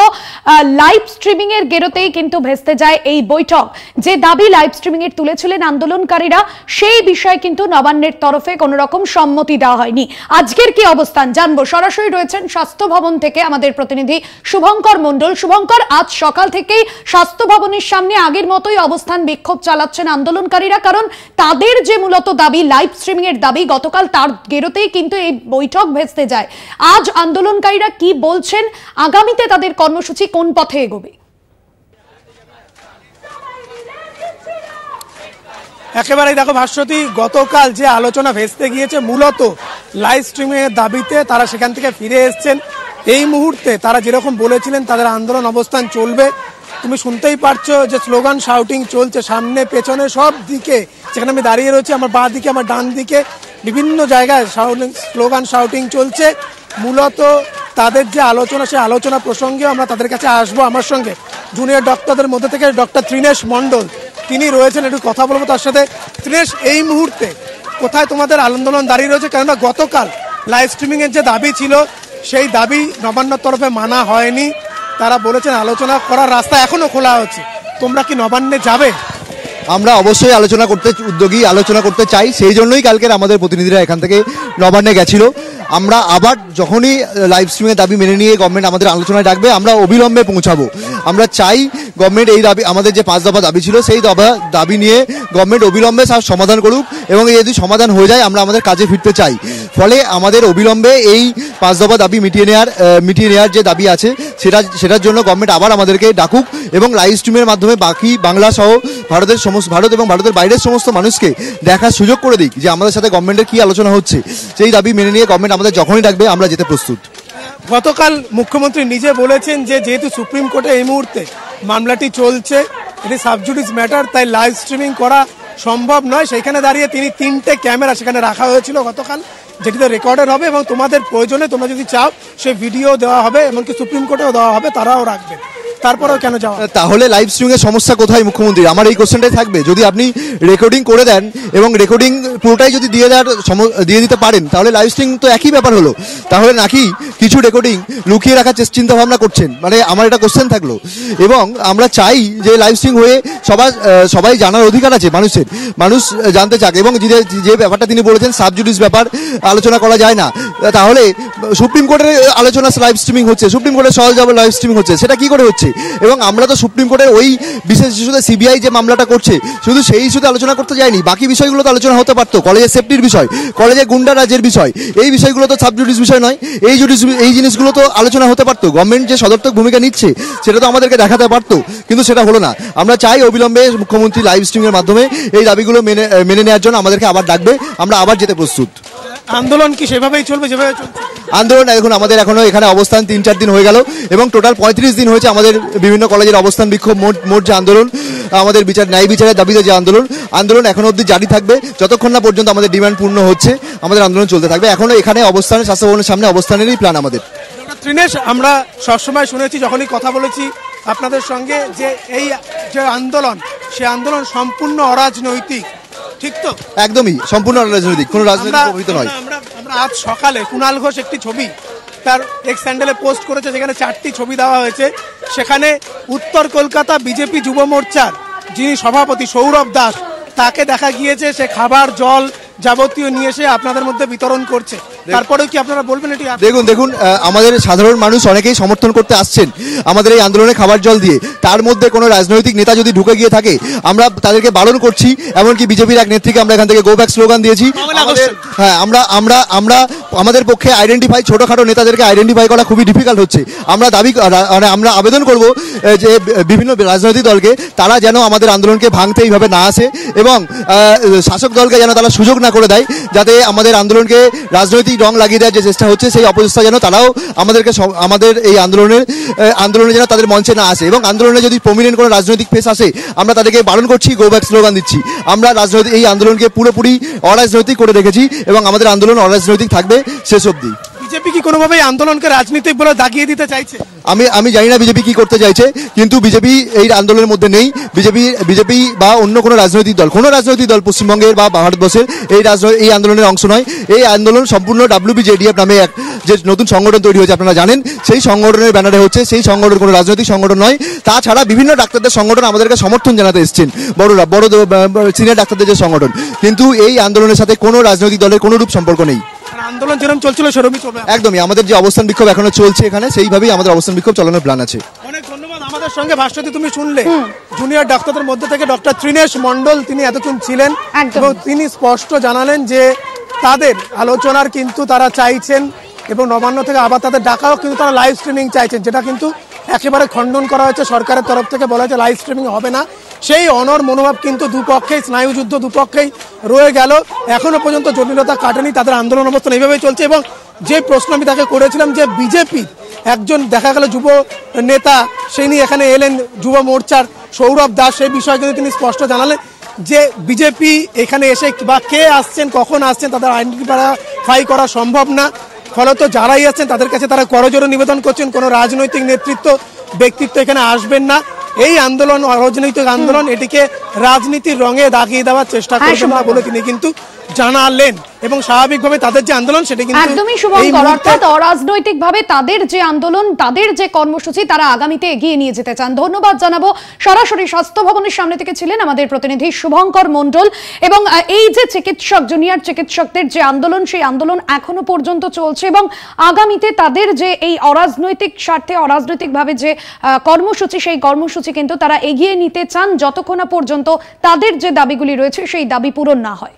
লাইভ স্ট্রিমিং এর গেরোতেই কিন্তু ভেস্তে যায় এই বৈঠক। যে দাবি লাইভ স্ট্রিমিং এর তুলেছিলেন আন্দোলনকারীরা, সেই বিষয়ে কিন্তু নবান্নের তরফে কোনো রকম সম্মতি দেওয়া হয়নি। আজকের কি অবস্থান জানবো। সরাসরি রয়েছেন স্বাস্থ্য ভবন থেকে আমাদের প্রতিনিধি শুভঙ্কর মণ্ডল। শুভঙ্কর, আজ সকাল থেকেই স্বাস্থ্য ভবনের সামনে আগের মতোই অবস্থান বিক্ষোভ চালাচ্ছেন আন্দোলনকারীরা, কারণ তাদের যে মূলত দাবি লাইভ স্ট্রিমিং এর দাবি, গতকাল তার গেরোতেই কিন্তু এই বৈঠক ভেস্তে যায়। আজ আন্দোলনকারীরা কি বলছেন, আগামীতে তাদের কর্মসূচি কোন পথে এগোবে? একেবারেই দেখো ভাস্বতী, গতকাল যে আলোচনা ভেস্তে গিয়েছে মূলত লাইভ স্ট্রিমিং এর দাবিতে, তারা সেখান থেকে ফিরে এসছেন। এই মুহূর্তে তারা যেরকম বলেছিলেন তাদের আন্দোলন অবস্থান চলবে। তুমি শুনতেই পারছো যে স্লোগান শাউটিং চলছে সামনে পেছনে সব দিকে। যেখানে আমি দাঁড়িয়ে রয়েছি, আমার বাঁ দিকে আমার ডান দিকে বিভিন্ন জায়গায় স্লোগান শাউটিং চলছে। মূলত তাদের যে আলোচনা, সেই আলোচনা প্রসঙ্গে আমরা তাদের কাছে আসবো। আমার সঙ্গে জুনিয়র ডক্টরদের মধ্যে থেকে ডক্টর ত্রিনেশ মণ্ডল তিনি রয়েছেন, একটু কথা বলবো তার সাথে। ত্রিনেশ, এই মুহূর্তে কোথায় তোমাদের আন্দোলন দাঁড়িয়ে রয়েছে? কেননা গতকাল লাইভ স্ট্রিমিং এর যে দাবি ছিল সেই দাবি নবান্নর তরফে মানা হয়নি। তারা বলেছেন আলোচনা করার রাস্তা এখনো খোলা হচ্ছে। তোমরা কি নবান্নে যাবে? আমরা অবশ্যই আলোচনা করতে চাই। সেই জন্যই কালকের আমাদের প্রতিনিধিরা এখান থেকে নবান্নে গেছিল। আমরা আবার যখনই লাইভ স্ট্রিমের দাবি মেনে নিয়ে গভর্নমেন্ট আমাদের আলোচনায় ডাকবে, আমরা অবিলম্বে পৌঁছাবো। আমরা চাই গভর্নমেন্ট এই দাবি, আমাদের যে 5 দফা দাবি ছিল সেই দাবি নিয়ে গভর্নমেন্ট অবিলম্বে সমাধান করুক এবং যদি সমাধান হয়ে যায় আমরা আমাদের কাজে ফিরতে চাই। ফলে আমাদের অবিলম্বে এই 5 দফা দাবি মিটিয়ে নেওয়ার যে দাবি আছে সেটার জন্য গভর্নমেন্ট আবার আমাদেরকে ডাকুক এবং লাইভ স্ট্রিমের মাধ্যমে বাকি বাংলা সহ ভারত এবং ভারতের বাইরের সমস্ত মানুষকে দেখার সুযোগ করে দিক যে আমাদের সাথে গভর্নমেন্টের কি আলোচনা হচ্ছে। সেই দাবি মেনে নিয়ে গভর্নমেন্ট আমাদের যখনই ডাকবে আমরা যেতে প্রস্তুত। গতকাল মুখ্যমন্ত্রী নিজে বলেছেন যে যেহেতু সুপ্রিম কোর্টে এই মুহূর্তে মামলাটি চলছে, এটি সাবজুডিস ম্যাটার, তাই লাইভ স্ট্রিমিং করা সম্ভব নয়। সেখানে দাঁড়িয়ে তিনি 3টে ক্যামেরা সেখানে রাখা হয়েছিল গতকাল, যেটিতে রেকর্ডেড হবে এবং তোমাদের প্রয়োজনে তোমরা যদি চাও সেই ভিডিও দেওয়া হবে, এমনকি সুপ্রিম কোর্টেও দেওয়া হবে, তারাও রাখবে। তারপরেও কেন যাওয়া? তাহলে লাইভ স্ট্রিমিং এর সমস্যা কোথায় মুখ্যমন্ত্রী? আমার এই কোশ্চেনটাই থাকবে। যদি আপনি রেকর্ডিং করে দেন এবং রেকর্ডিং পুরোটাই যদি দিয়ে দিতে পারেন, তাহলে লাইভ স্ট্রিমিং তো একই ব্যাপার হলো। তাহলে নাকি কিছু রেকর্ডিং লুকিয়ে রাখার চিন্তা ভাবনা করছেন? মানে আমার এটা কোশ্চেন থাকলো। এবং আমরা চাই যে লাইভ স্ট্রিম হয়ে সবাই জানার অধিকার আছে মানুষ জানতে চাক। এবং যে ব্যাপারটা তিনি বলেছেন সাবজুডিস ব্যাপার আলোচনা করা যায় না, তাহলে সুপ্রিম কোর্টের আলোচনা লাইভ স্ট্রিমিং হচ্ছে, সুপ্রিম কোর্টের সহজ লাইভ স্ট্রিমিং হচ্ছে, সেটা কি করে হচ্ছে? এবং আমরা তো সুপ্রিম কোর্টের ওই বিশেষ ইস্যুতে সিবিআই যে মামলাটা করছে শুধু সেই ইস্যুতে আলোচনা করতে যায়নি, বাকি বিষয়গুলো তো আলোচনা হতে পারতো। কলেজের সেফটির বিষয়, কলেজে গুন্ডারাজের বিষয়, এই বিষয়গুলো তো সাবজুডিস বিষয় নয়। এই জিনিসগুলো তো আলোচনা হতে পারতো। গভর্নমেন্ট যে সদর্থক ভূমিকা নিচ্ছে সেটা তো আমাদেরকে দেখাতে পারতো, কিন্তু সেটা হলো না। আমরা চাই অবিলম্বে মুখ্যমন্ত্রী লাইভ স্ট্রিমের মাধ্যমে এই দাবিগুলো মেনে নেওয়ার জন্য আমাদেরকে আবার ডাকবে, আমরা আবার যেতে প্রস্তুত। আন্দোলন কি সেভাবেই চলবে যেভাবে চলছে? আন্দোলন দেখুন, আমাদের এখনো এখানে অবস্থান 3-4 দিন হয়ে গেল এবং টোটাল 35 দিন হয়েছে আমাদের বিভিন্ন কলেজের অবস্থান বিক্ষোভ, মোট যে আন্দোলন, আমাদের ন্যায় বিচারের দাবিতে যে আন্দোলন এখনো অবধি জারি থাকবে যতক্ষণ না পর্যন্ত আমাদের ডিমান্ড পূর্ণ হচ্ছে। আমাদের আন্দোলন চলতে থাকবে। এখনো এখানে অবস্থানে স্বাস্থ্য ভবনের সামনে অবস্থানেরই প্ল্যান আমাদের। ত্রিনেশ, আমরা সবসময় শুনেছি যখনই কথা বলেছি আপনাদের সঙ্গে যে এই যে আন্দোলন, সে আন্দোলন সম্পূর্ণ অরাজনৈতিক, ঠিক তো? একদমই সম্পূর্ণ অরাজনৈতিক, কোনো রাজনৈতিক প্রভাবিত নয়। আমরা আজ সকালে কুণাল ঘোষ একটি ছবি তার এক্স হ্যান্ডেলে পোস্ট করেছে, যেখানে 4টি ছবি দেওয়া হয়েছে। সেখানে উত্তর কলকাতা বিজেপি যুব মোর্চার যিনি সভাপতি সৌরভ দাস, তাকে দেখা গিয়েছে সে খাবার জল যাবতীয় নিয়ে এসে আপনাদের মধ্যে বিতরণ করছে। তারপরেও কি আপনারা বলবেন এটি? দেখুন আমাদের সাধারণ মানুষ অনেকেই সমর্থন করতে আসছেন আমাদের এই আন্দোলনে খাবার জল দিয়ে। তার মধ্যে কোনো রাজনৈতিক নেতা যদি ঢুকে গিয়ে থাকে আমরা তাদেরকে বারণ করছি। এমনকি বিজেপির এক নেত্রীকে আমরা এখান থেকে গো ব্যাক স্লোগান দিয়েছি। হ্যাঁ, আমরা আমাদের পক্ষে ছোটখাটো নেতাদেরকে আইডেন্টিফাই করা খুবই ডিফিকাল্ট হচ্ছে। আমরা আবেদন করব যে বিভিন্ন রাজনৈতিক দলকে তারা যেন আমাদের আন্দোলনকে ভাঙতে এইভাবে না আসে এবং শাসক দলকে যেন তারা সুযোগ না করে দেয়, যাতে আমাদের আন্দোলনকে রাজনৈতিক রং লাগিয়ে দেওয়ার যে চেষ্টা হচ্ছে সেই অপচেষ্টা যেন তারাও আমাদের এই আন্দোলনে যেন তাদের মঞ্চে না আসে। এবং আন্দোলনে যদি প্রমিনেন্ট কোনো রাজনৈতিক ফেস আসে আমরা তাদেরকে বারণ করছি, গো ব্যাক স্লোগান দিচ্ছি। আমরা এই আন্দোলনকে পুরোপুরি অরাজনৈতিক করে রেখেছি এবং আমাদের আন্দোলন অরাজনৈতিক থাকবে শেষ অবধি। বিজেপি কি কোনোভাবেই আন্দোলনকে রাজনীতিক বলে দাগিয়ে দিতে চাইছে? আমি জানি না বিজেপি কি করতে চাইছে, কিন্তু বিজেপি এই আন্দোলনের মধ্যে নেই। বিজেপি বা অন্য কোনো রাজনৈতিক দল পশ্চিমবঙ্গের বা ভারতবর্ষের এই আন্দোলনের অংশ নয়। এই আন্দোলন সম্পূর্ণ WBJDF নামে এক যে নতুন সংগঠন তৈরি হয়েছে আপনারা জানেন, সেই সংগঠনের ব্যানারে হচ্ছে। সেই সংগঠন কোনো রাজনৈতিক সংগঠন নয়। তাছাড়া বিভিন্ন ডাক্তারদের সংগঠন আমাদেরকে সমর্থন জানাতে এসেছেন, বড় সিনিয়র ডাক্তারদের যে সংগঠন, কিন্তু এই আন্দোলনের সাথে কোনো রাজনৈতিক দলের কোনো রূপ সম্পর্ক নেই। আন্দোলন যেরকম চলছিল সেরকমই চলবে। একদমই, আমাদের যে অবস্থান বিক্ষোভ এখনো চলছে এখানে, সেইভাবেই আমাদের অবস্থান বিক্ষোভ চালানোর প্ল্যান আছে। অনেক ধন্যবাদ। আমাদের সঙ্গে ভাস্বতী তুমি শুনলে জুনিয়র ডাক্তারদের মধ্যে থেকে ডক্টর ত্রিনেশ মণ্ডল তিনি এতক্ষণ ছিলেন এবং তিনি স্পষ্ট জানালেন যে তাদের আলোচনার কিন্তু তারা চাইছেন এবং নবান্ন থেকে আবার তাদের ডাকাও কিন্তু তারা লাইভ স্ট্রিমিং চাইছেন, যেটা কিন্তু একেবারে খণ্ডন করা হয়েছে। সরকারের তরফ থেকে বলা হয়েছে লাইভ স্ট্রিমিং হবে না। সেই অনর মনোভাব কিন্তু দুপক্ষেই, স্নায়ুযুদ্ধ দুপক্ষেই রয়ে গেল। এখনো পর্যন্ত জটিলতা কাটেনি, তাদের আন্দোলন অবস্থান এইভাবেই চলছে। এবং যে প্রশ্ন আমি তাকে করেছিলাম যে বিজেপি একজন দেখা গেল যুব নেতা সেই নিয়ে এখানে এলেন যুব মোর্চার সৌরভ দাস, সেই বিষয়ে কিন্তু তিনি স্পষ্ট জানালেন যে বিজেপি এখানে এসে বা কে আসছেন কখন আসছেন তাদের আইডেন্টিফাই করা সম্ভব না। ফলত যারাই আছেন তাদের কাছে তারা করজোড়ে নিবেদন করছেন কোনো রাজনৈতিক নেতৃত্ব ব্যক্তিত্ব এখানে আসবেন না। এই আন্দোলন অরাজনৈতিক আন্দোলন, এটিকে রাজনীতির রঙে দাগিয়ে দেওয়ার চেষ্টা করছেন না বলে তিনি কিন্তু জানালেন। এবং স্বাভাবিকভাবে তাদের যে আন্দোলন সেটা কিন্তু একদমই শুভঙ্কর, অর্থাৎ অরাজনৈতিকভাবে তাদের যে আন্দোলন, তাদের যে কর্মসূচি তারা আগামীতে এগিয়ে নিয়ে যেতে চান। ধন্যবাদ জানাবো। সরাসরি স্বাস্থ্য ভবনের সামনে থেকে ছিলেন আমাদের প্রতিনিধি শুভঙ্কর মণ্ডল। এবং এই যে জুনিয়র চিকিৎসকদের যে আন্দোলন, সেই আন্দোলন এখনো পর্যন্ত চলছে এবং আগামীতে তাদের যে এই অরাজনৈতিক স্বার্থে অরাজনৈতিকভাবে যে কর্মসূচি, সেই কর্মসূচি কিন্তু তারা এগিয়ে নিতে চান যতক্ষণ না পর্যন্ত তাদের যে দাবিগুলি রয়েছে সেই দাবি পূরণ না হয়।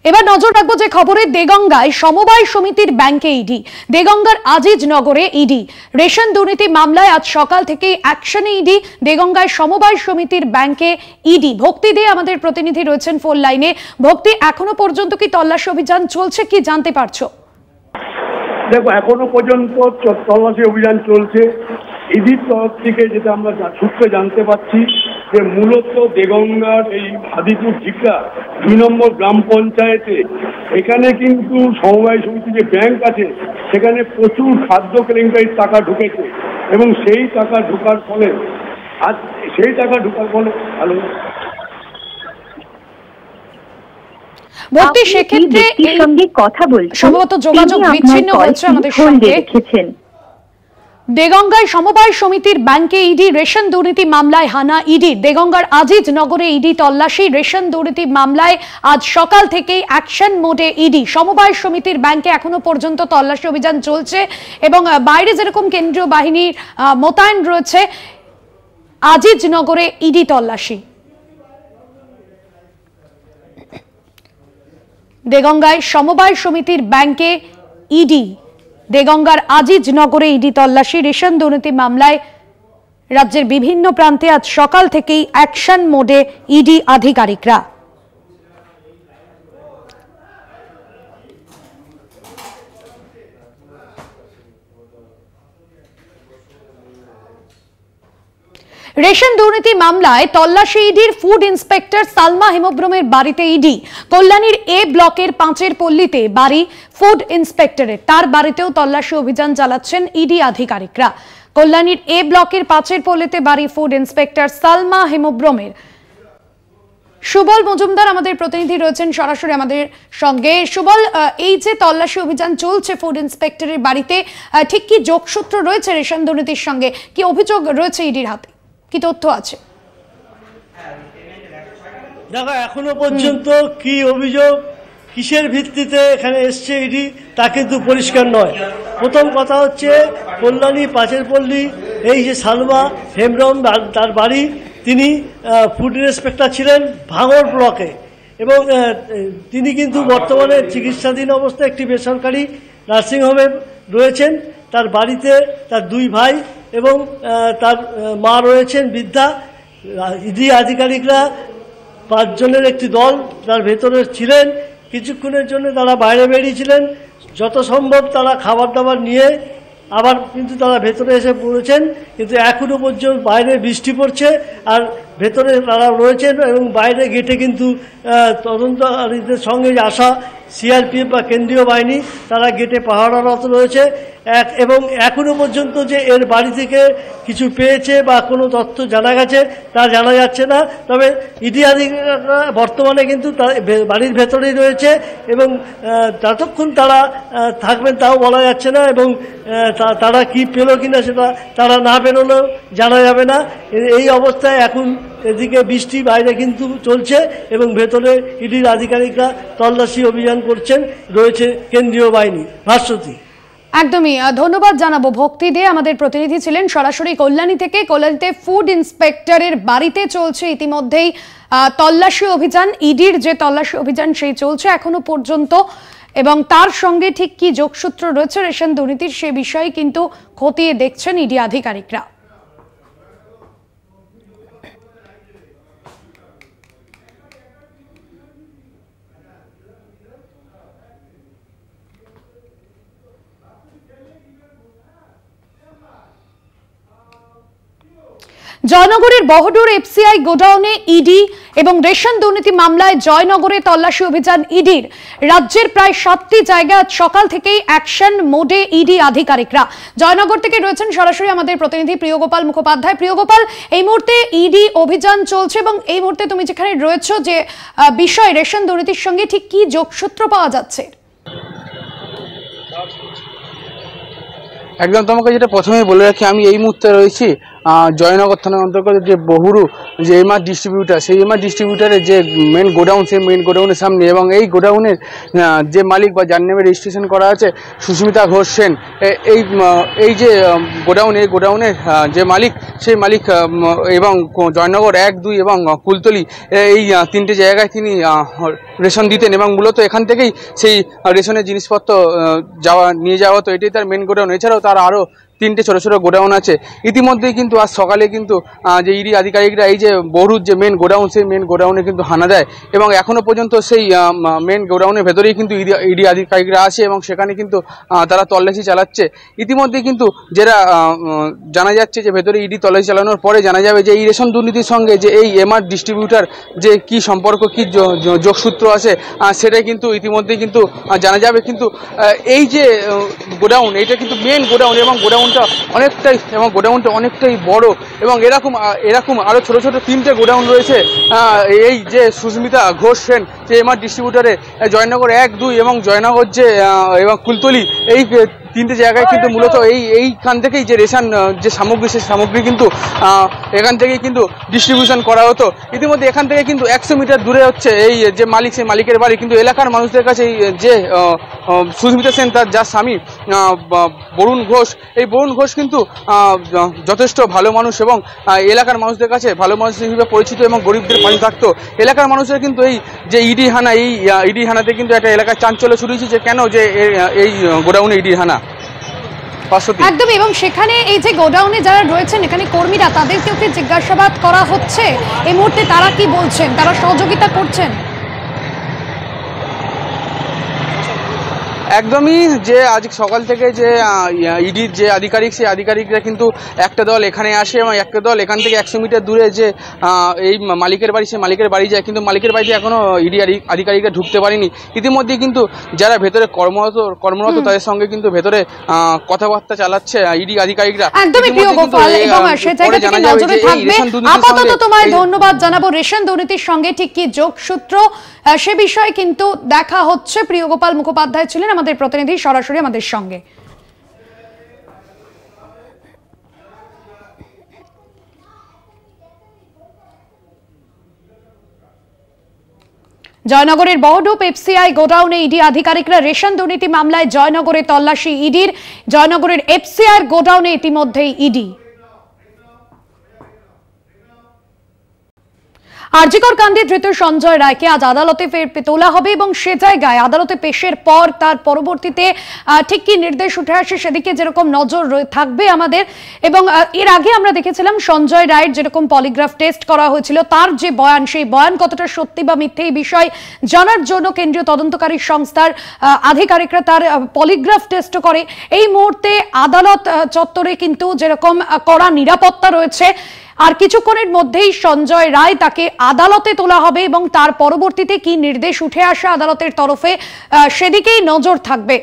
এবার নজর রাখবো যে খবরে দেগঙ্গায় সমবায় সমিতির ব্যাংকে ইডি, দেগঙ্গার আজিজ নগরে ইডি। রেশন দুর্নীতি মামলায় আজ সকাল থেকে অ্যাকশনে ইডি। দেগঙ্গায় সমবায় সমিতির ব্যাংকে ইডি। ভক্তি দে আমাদের প্রতিনিধি রয়েছেন ফোন লাইনে। ভক্তি, এখনো পর্যন্ত কি তল্লাশি অভিযান চলছে, কি জানতে পারছো? দেখো, এখনো পর্যন্ত তল্লাশি অভিযান চলছে। ইডির তরফ থেকে যেটা আমরা সূত্রে জানতে পারছি যে মূলত দেগঙ্গার এই হাদিপুর ঝিকরা 2 নম্বর গ্রাম পঞ্চায়েতে এখানে কিন্তু সমবায় সমিতি যে ব্যাংক আছে সেখানে প্রচুর খাদ্য কেলেঙ্কারির টাকা ঢুকেছে এবং সেই টাকা ঢোকার ফলে ভালো ভক্তি সেক্ষেত্রে সঙ্গে কথা বলছি, সম্ভবত যোগাযোগ বিচ্ছিন্ন হয়েছে আমাদের সঙ্গে। দেগঙ্গায় সমবায় সমিতির ব্যাংকে ইডি, রেশন দুর্নীতি মামলায় হানা ইডি। দেগঙ্গার আজিজ নগরে ইডি তল্লাশি। রেশন দুর্নীতি মামলায় আজ সকাল থেকেই অ্যাকশন মোডে ইডি। সমবায় সমিতির ব্যাংকে এখনো পর্যন্ত তল্লাশি অভিযান চলছে এবং বাইরে যেরকম কেন্দ্রীয় বাহিনীর মোতায়েন রয়েছে, আজিজ নগরে ইডি তল্লাশি। দেগঙ্গায় সমবায় সমিতির ব্যাংকে ইডি, দেগঙ্গার আজিজ নগরে ইডি তল্লাশি। রেশন দুর্নীতি মামলায় রাজ্যের বিভিন্ন প্রান্তে আজ সকাল থেকেই অ্যাকশন মোডে ইডি আধিকারিকরা। রেশন দুর্নীতি মামলায় তল্লাশি ইডির। ফুড ইন্সপেক্টর সালমা হেমব্রমের বাড়িতে ইডি। কল্যাণীর এ ব্লকের 5 পল্লীতে বাড়ি ফুড ইন্সপেক্টরের, তার বাড়িতেও তল্লাশি অভিযান চালাচ্ছেন ইডি আধিকারিকরা। কল্যাণীর এ ব্লকের 5 পল্লীতে বাড়ি ফুড ইন্সপেক্টর সালমা হেমব্রমের। সুবল মজুমদার আমাদের প্রতিনিধি রয়েছেন সরাসরি আমাদের সঙ্গে। সুবল, এই যে তল্লাশি অভিযান চলছে ফুড ইন্সপেক্টরের বাড়িতে, ঠিক কি যোগসূত্র রয়েছে রেশন দুর্নীতির সঙ্গে? কি অভিযোগ রয়েছে ইডির হাতে, কি তথ্য আছে? দেখো, এখনো পর্যন্ত কি অভিযোগ, কিসের ভিত্তিতে এখানে এসছে ইডি তা কিন্তু পরিষ্কার নয়। প্রথম কথা হচ্ছে কল্যাণী 5 পল্লী, এই যে সালমা হেমব্রম তার বাড়ি, তিনি ফুড ইন্সপেক্টর ছিলেন ভাঙড় ব্লকে এবং তিনি কিন্তু বর্তমানে চিকিৎসাধীন অবস্থায় একটি বেসরকারি নার্সিংহোমে রয়েছেন। তার বাড়িতে তার 2 ভাই এবং তার মা রয়েছেন বৃদ্ধা। ইডি আধিকারিকরা 5 জনের একটি দল তার ভেতরে ছিলেন। কিছুক্ষণের জন্য তারা বাইরে বেরিয়েছিলেন, যত সম্ভব তারা খাবার দাবার নিয়ে আবার কিন্তু তারা ভেতরে এসে পড়েছেন। কিন্তু এখনো পর্যন্ত বাইরে বৃষ্টি পড়ছে আর ভেতরে তারা রয়েছেন এবং বাইরে গেটে কিন্তু তদন্তকারীদের সঙ্গে আসা সিআরপিএফ বা কেন্দ্রীয় বাহিনী তারা গেটে পাহারারত রয়েছে। এবং এখনো পর্যন্ত যে এর বাড়ি থেকে কিছু পেয়েছে বা কোনো তথ্য জানা গেছে তা জানা যাচ্ছে না। তবে ইডি আধিকারিকরা বর্তমানে কিন্তু বাড়ির ভেতরেই রয়েছে এবং যতক্ষণ তারা থাকবেন তাও বলা যাচ্ছে না এবং তারা কি পেল কিনা সেটা তারা না বেরোলেও জানা যাবে না। এই অবস্থায় এখন এদিকে বৃষ্টি, বাইরে কিন্তু চলছে এবং ভেতরে ইডির আধিকারিকরা তল্লাশি অভিযান করছেন, রয়েছে কেন্দ্রীয় বাহিনী। ভাস্বতী, একদমই ধন্যবাদ জানাবো। ভক্তি দে আমাদের প্রতিনিধি ছিলেন সরাসরি কল্যাণী থেকে। কল্যাণীতে ফুড ইন্সপেক্টরের বাড়িতে চলছে ইতিমধ্যেই তল্লাশি অভিযান। ইডির যে তল্লাশি অভিযান সেই চলছে এখনো পর্যন্ত এবং তার সঙ্গে ঠিক কি যোগসূত্র রয়েছে রেশন দুর্নীতির সে বিষয়ে কিন্তু খতিয়ে দেখছেন ইডি আধিকারিকরা। জয়নগরের বহডুর এফসিআই গোডাউনে ইডি এবং রেশন দুর্নীতি মামলায় জয়নগরে তল্লাশি অভিযান ইডির। রাজ্যের প্রায় 7টি জায়গা সকাল থেকেই অ্যাকশন মোডে ইডি আধিকারিকরা। জয়নগর থেকে রয়েছেন সরাসরি আমাদের প্রতিনিধি প্রিয়গোপাল মুখোপাধ্যায়। প্রিয়গোপাল, এই মুহূর্তে ইডি অভিযান চলছে এবং এই মুহূর্তে তুমি যেখানে রয়েছো যে বিষয় রেশন দুর্নীতির সঙ্গে ঠিক কি যোগসূত্র পাওয়া যাচ্ছে? একদম, তোমাকে যেটা প্রথমেই বলে রাখি, আমি এই মুহূর্তে রয়েছি জয়নগর থানার অন্তর্গত যে বহুরু যে এমআর ডিস্ট্রিবিউটার, সেই এমআর ডিস্ট্রিবিউটারের যে মেন গোডাউন, সেই মেন গোডাউনের সামনে। এবং এই গোডাউনের যে মালিক বা যার নামে রেজিস্ট্রেশন করা আছে সুস্মিতা ঘোষ সেন, এই যে গোডাউন, এই গোডাউনের যে মালিক, সেই মালিক এবং জয়নগর 1, 2 এবং কুলতলি এই 3টে জায়গায় তিনি রেশন দিতেন এবং মূলত এখান থেকেই সেই রেশনের জিনিসপত্র নিয়ে যাওয়া হতো। এটাই তার মেন গোডাউন। এছাড়াও তার আরও তিনটে ছোট ছোট গোডাউন আছে। ইতিমধ্যেই কিন্তু আজ সকালে কিন্তু যে ইডি আধিকারিকরা এই যে বরুর যে মেন গোডাউন, সেই মেন গোডাউনে কিন্তু হানা দেয় এবং এখনো পর্যন্ত সেই মেন গোডাউনের ভেতরেই কিন্তু ইডি আধিকারিকরা আছে এবং সেখানে কিন্তু তারা তল্লাশি চালাচ্ছে। ইতিমধ্যে কিন্তু যেটা জানা যাচ্ছে যে ভেতরে ইডি তল্লাশি চালানোর পরে জানা যাবে যে এই রেশন দুর্নীতির সঙ্গে যে এই এমআর ডিস্ট্রিবিউটার যে কি সম্পর্ক, কি যোগসূত্র আছে সেটাই কিন্তু ইতিমধ্যেই কিন্তু জানা যাবে। কিন্তু এই যে গোডাউন, এটা কিন্তু মেন গোডাউন এবং গোডাউনটা অনেকটাই বড় এবং এরকম আরো ছোট ছোট তিনটে গোডাউন রয়েছে। এই যে সুস্মিতা ঘোষ সেন যে এমআর ডিস্ট্রিবিউটারে জয়নগর 1, 2 এবং জয়নগর যে এবং কুলতলি, এই তিনটে জায়গায় কিন্তু মূলত এইখান থেকেই যে রেশন যে সামগ্রী, সেই সামগ্রী কিন্তু এখান থেকেই কিন্তু ডিস্ট্রিবিউশন করা হতো। ইতিমধ্যে এখান থেকে কিন্তু 100 মিটার দূরে হচ্ছে এই যে মালিক, সেই মালিকের বাড়ি। কিন্তু এলাকার মানুষদের কাছে যে সুস্মিতা সেন, তার যার স্বামী বরুণ ঘোষ, এই বরুণ ঘোষ কিন্তু যথেষ্ট ভালো মানুষ এবং এলাকার মানুষদের কাছে ভালো মানুষ হিসেবে পরিচিত এবং গরিবদের পাশে থাকতো। এলাকার মানুষের কিন্তু এই যে ইডি হানা, এই ইডি হানাতে কিন্তু একটা এলাকার চাঞ্চল্য শুরু হয়েছে যে কেন যে এই গোডাউনে ইডি হানা। একদম, এবং সেখানে এই যে গোডাউনে যারা রয়েছেন এখানে কর্মীরা, তাদেরকেও কি জিজ্ঞাসাবাদ করা হচ্ছে এই মুহূর্তে? তারা কি বলছেন? তারা সহযোগিতা করছেন? একদমই, যে আজ সকাল থেকে যে ইডির যে আধিকারিক, সেই আধিকারিকরা কিন্তু একটা দল এখানে আসে এবং একটা দল এখান থেকে 100 মিটার দূরে যে এই মালিকের বাড়ি, সেই মালিকের বাড়ি যায়। কিন্তু মালিকের বাড়িতে এখনো ইডি আধিকারিকরা ঢুকতে পারেনি। ইতিমধ্যে কিন্তু যারা ভেতরে কর্মরত তাদের সঙ্গে কিন্তু ভেতরে কথাবার্তা চালাচ্ছে ইডি আধিকারিকরা। একদমই প্রিয় গোপাল, এবং সে জায়গা থেকে নজরে থাকবে। আপাতত তোমায় ধন্যবাদ জানাবো। রেশন দুর্নীতির সঙ্গে ঠিক কি যোগসূত্র সে বিষয়ে কিন্তু দেখা হচ্ছে। প্রিয় গোপাল মুখোপাধ্যায় ছিলেন আমাদের প্রতিনিধি সরাসরি আমাদের সঙ্গে। জয়নগরের বহডুপ এফসিআই গোডাউনে ইডি আধিকারিকরা রেশন দুর্নীতি মামলায় জয়নগরে তল্লাশি ইডির। জয়নগরের এফসিআই গোডাউনে ইতিমধ্যেই ইডি। আরজিকর কাণ্ডে ধৃত সঞ্জয় রায়কে আজ আদালতে ফের তোলা হবে এবং সে জায়গায় আদালতে পেশের পর তার পরবর্তীতে ঠিক কি নির্দেশ উঠে আসে সেদিকে যেরকম নজর থাকবে আমাদের। এবং এর আগে আমরা দেখেছিলাম সঞ্জয় রায়ের যেরকম পলিগ্রাফ টেস্ট করা হয়েছিল, তার যে বয়ান, সেই বয়ান কতটা সত্যি বা মিথ্যে এই বিষয় জানার জন্য কেন্দ্রীয় তদন্তকারী সংস্থার আধিকারিকরা তার পলিগ্রাফ টেস্ট করে। এই মুহূর্তে আদালত চত্বরে কিন্তু যেরকম কড়া নিরাপত্তা রয়েছে, আর কিছুক্ষণের মধ্যেই সঞ্জয় রায় তাকে আদালতে তোলা হবে এবং তার পরবর্তীতে কি নির্দেশ উঠে আসে আদালতের তরফে সেদিকেই নজর থাকবে।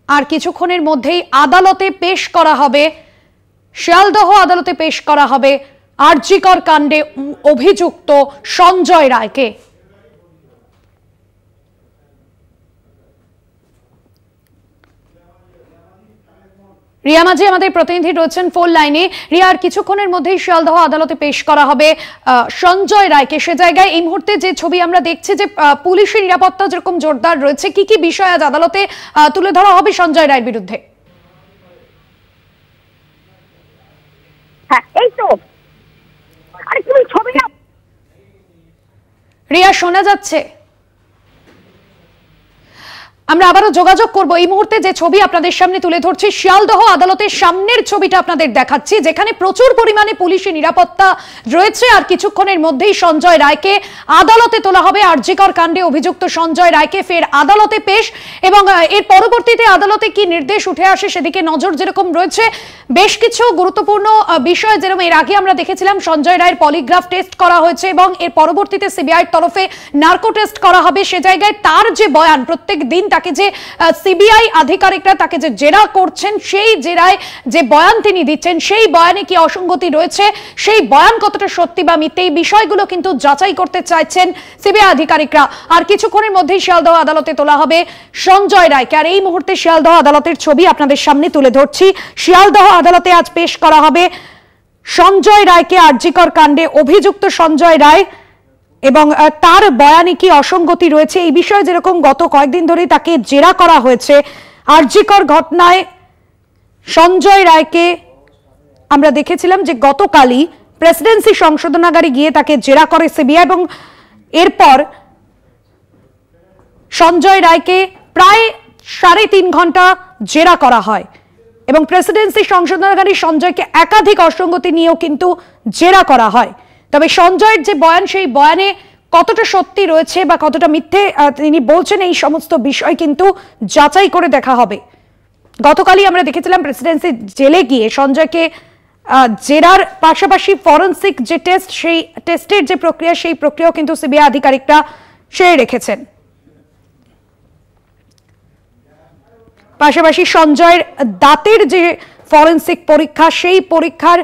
আর কিছুক্ষণের মধ্যেই আদালতে পেশ করা হবে, শিয়ালদহ আদালতে পেশ করা হবে আরজিকর কাণ্ডে অভিযুক্ত সঞ্জয় রায়কে। রিয়া মাঝি আমাদের প্রতিনিধি রয়েছেন ফোন লাইনে। রিয়া, আর কিছুক্ষণের মধ্যেই শিয়ালদহ আদালতে পেশ করা হবে সঞ্জয় রায়কে। সে জায়গায় এই মুহূর্তে যে ছবি আমরা দেখছি যে পুলিশের নিরাপত্তা যেরকম জোরদার রয়েছে, কি কি বিষয় আজ আদালতে তুলে ধরা হবে সঞ্জয় রায়ের বিরুদ্ধে? হ্যাঁ, এই তো আরে তুমি ছবি না। রিয়া, শোনা যাচ্ছে? আমরা আবারও যোগাযোগ করব। এই মুহূর্তে যে ছবি আপনাদের সামনে তুলে ধরছি শিয়ালদহ আদালতের সামনের ছবিটা আপনাদের দেখাচ্ছি, যেখানে প্রচুর পরিমাণে পুলিশি নিরাপত্তা রয়েছে। আর কিছুক্ষণের মধ্যেই সঞ্জয় রায়কে আদালতে তোলা হবে। আরজিকর কাণ্ডে অভিযুক্ত সঞ্জয় রায়কে ফের আদালতে পেশ এবং এর পরবর্তীতে আদালতে কি নির্দেশ উঠে আসে সেদিকে নজর যেরকম রয়েছে। বেশ কিছু গুরুত্বপূর্ণ বিষয়, যেরকম এর আগে আমরা দেখেছিলাম সঞ্জয় রায়ের পলিগ্রাফ টেস্ট করা হয়েছে এবং এর পরবর্তীতে সিবিআইয়ের তরফে নার্কো টেস্ট করা হবে। সে জায়গায় তার যে বয়ান, প্রত্যেক দিন তাকে যে সিবিআই আধিকারিকরা তাকে যে জেরা করছেন, সেই জেরায় যে বয়ান তিনি দিচ্ছেন, সেই বয়ানে কি অসঙ্গতি রয়েছে, সেই বয়ান কতটা সত্যি বা মিথ্যে, এই বিষয়গুলো কিন্তু যাচাই করতে চাইছেন সিবিআই আধিকারিকরা। আর কিছুক্ষণের মধ্যেই শিয়ালদহ আদালতে তোলা হবে সঞ্জয় রায়কে। আর এই মুহূর্তে শিয়ালদহ আদালতের ছবি আপনাদের সামনে তুলে ধরছি। শিয়ালদহ আদালতে আজ পেশ করা হবে সঞ্জয় রায়কে। আরজিকর কাণ্ডে অভিযুক্ত সঞ্জয় রায় এবং তার বয়ানে কি অসঙ্গতি রয়েছে এই বিষয়ে, যেরকম গত কয়েকদিন ধরে তাকে জেরা করা হয়েছে আরজিকর ঘটনায়। সঞ্জয় রায়কে আমরা দেখেছিলাম যে গতকালই প্রেসিডেন্সি সংশোধনাগারে গিয়ে তাকে জেরা করে সিবিআই এবং এরপর সঞ্জয় রায়কে প্রায় 3.5 ঘন্টা জেরা করা হয় এবং প্রেসিডেন্সি সংশোধনাগারী সঞ্জয়কে একাধিক অসঙ্গতি নিয়েও কিন্তু জেরা করা হয়। তবে সঞ্জয়ের যে বয়ান, সেই বয়ানে কতটা সত্যি রয়েছে বা কতটা মিথ্যে তিনি বলছেন, এই সমস্ত বিষয় কিন্তু যাচাই করে দেখা হবে। গতকালই আমরা দেখেছিলাম প্রেসিডেন্সি জেলে গিয়ে সঞ্জয়কে জেরার পাশাপাশি ফরেনসিক যে টেস্ট, সেই টেস্টের যে প্রক্রিয়া, সেই প্রক্রিয়াও কিন্তু সিবিআই আধিকারিকরা সেরে রেখেছেন। পাশাপাশি সঞ্জয়ের দাঁতের যে ফরেনসিক পরীক্ষা, সেই পরীক্ষার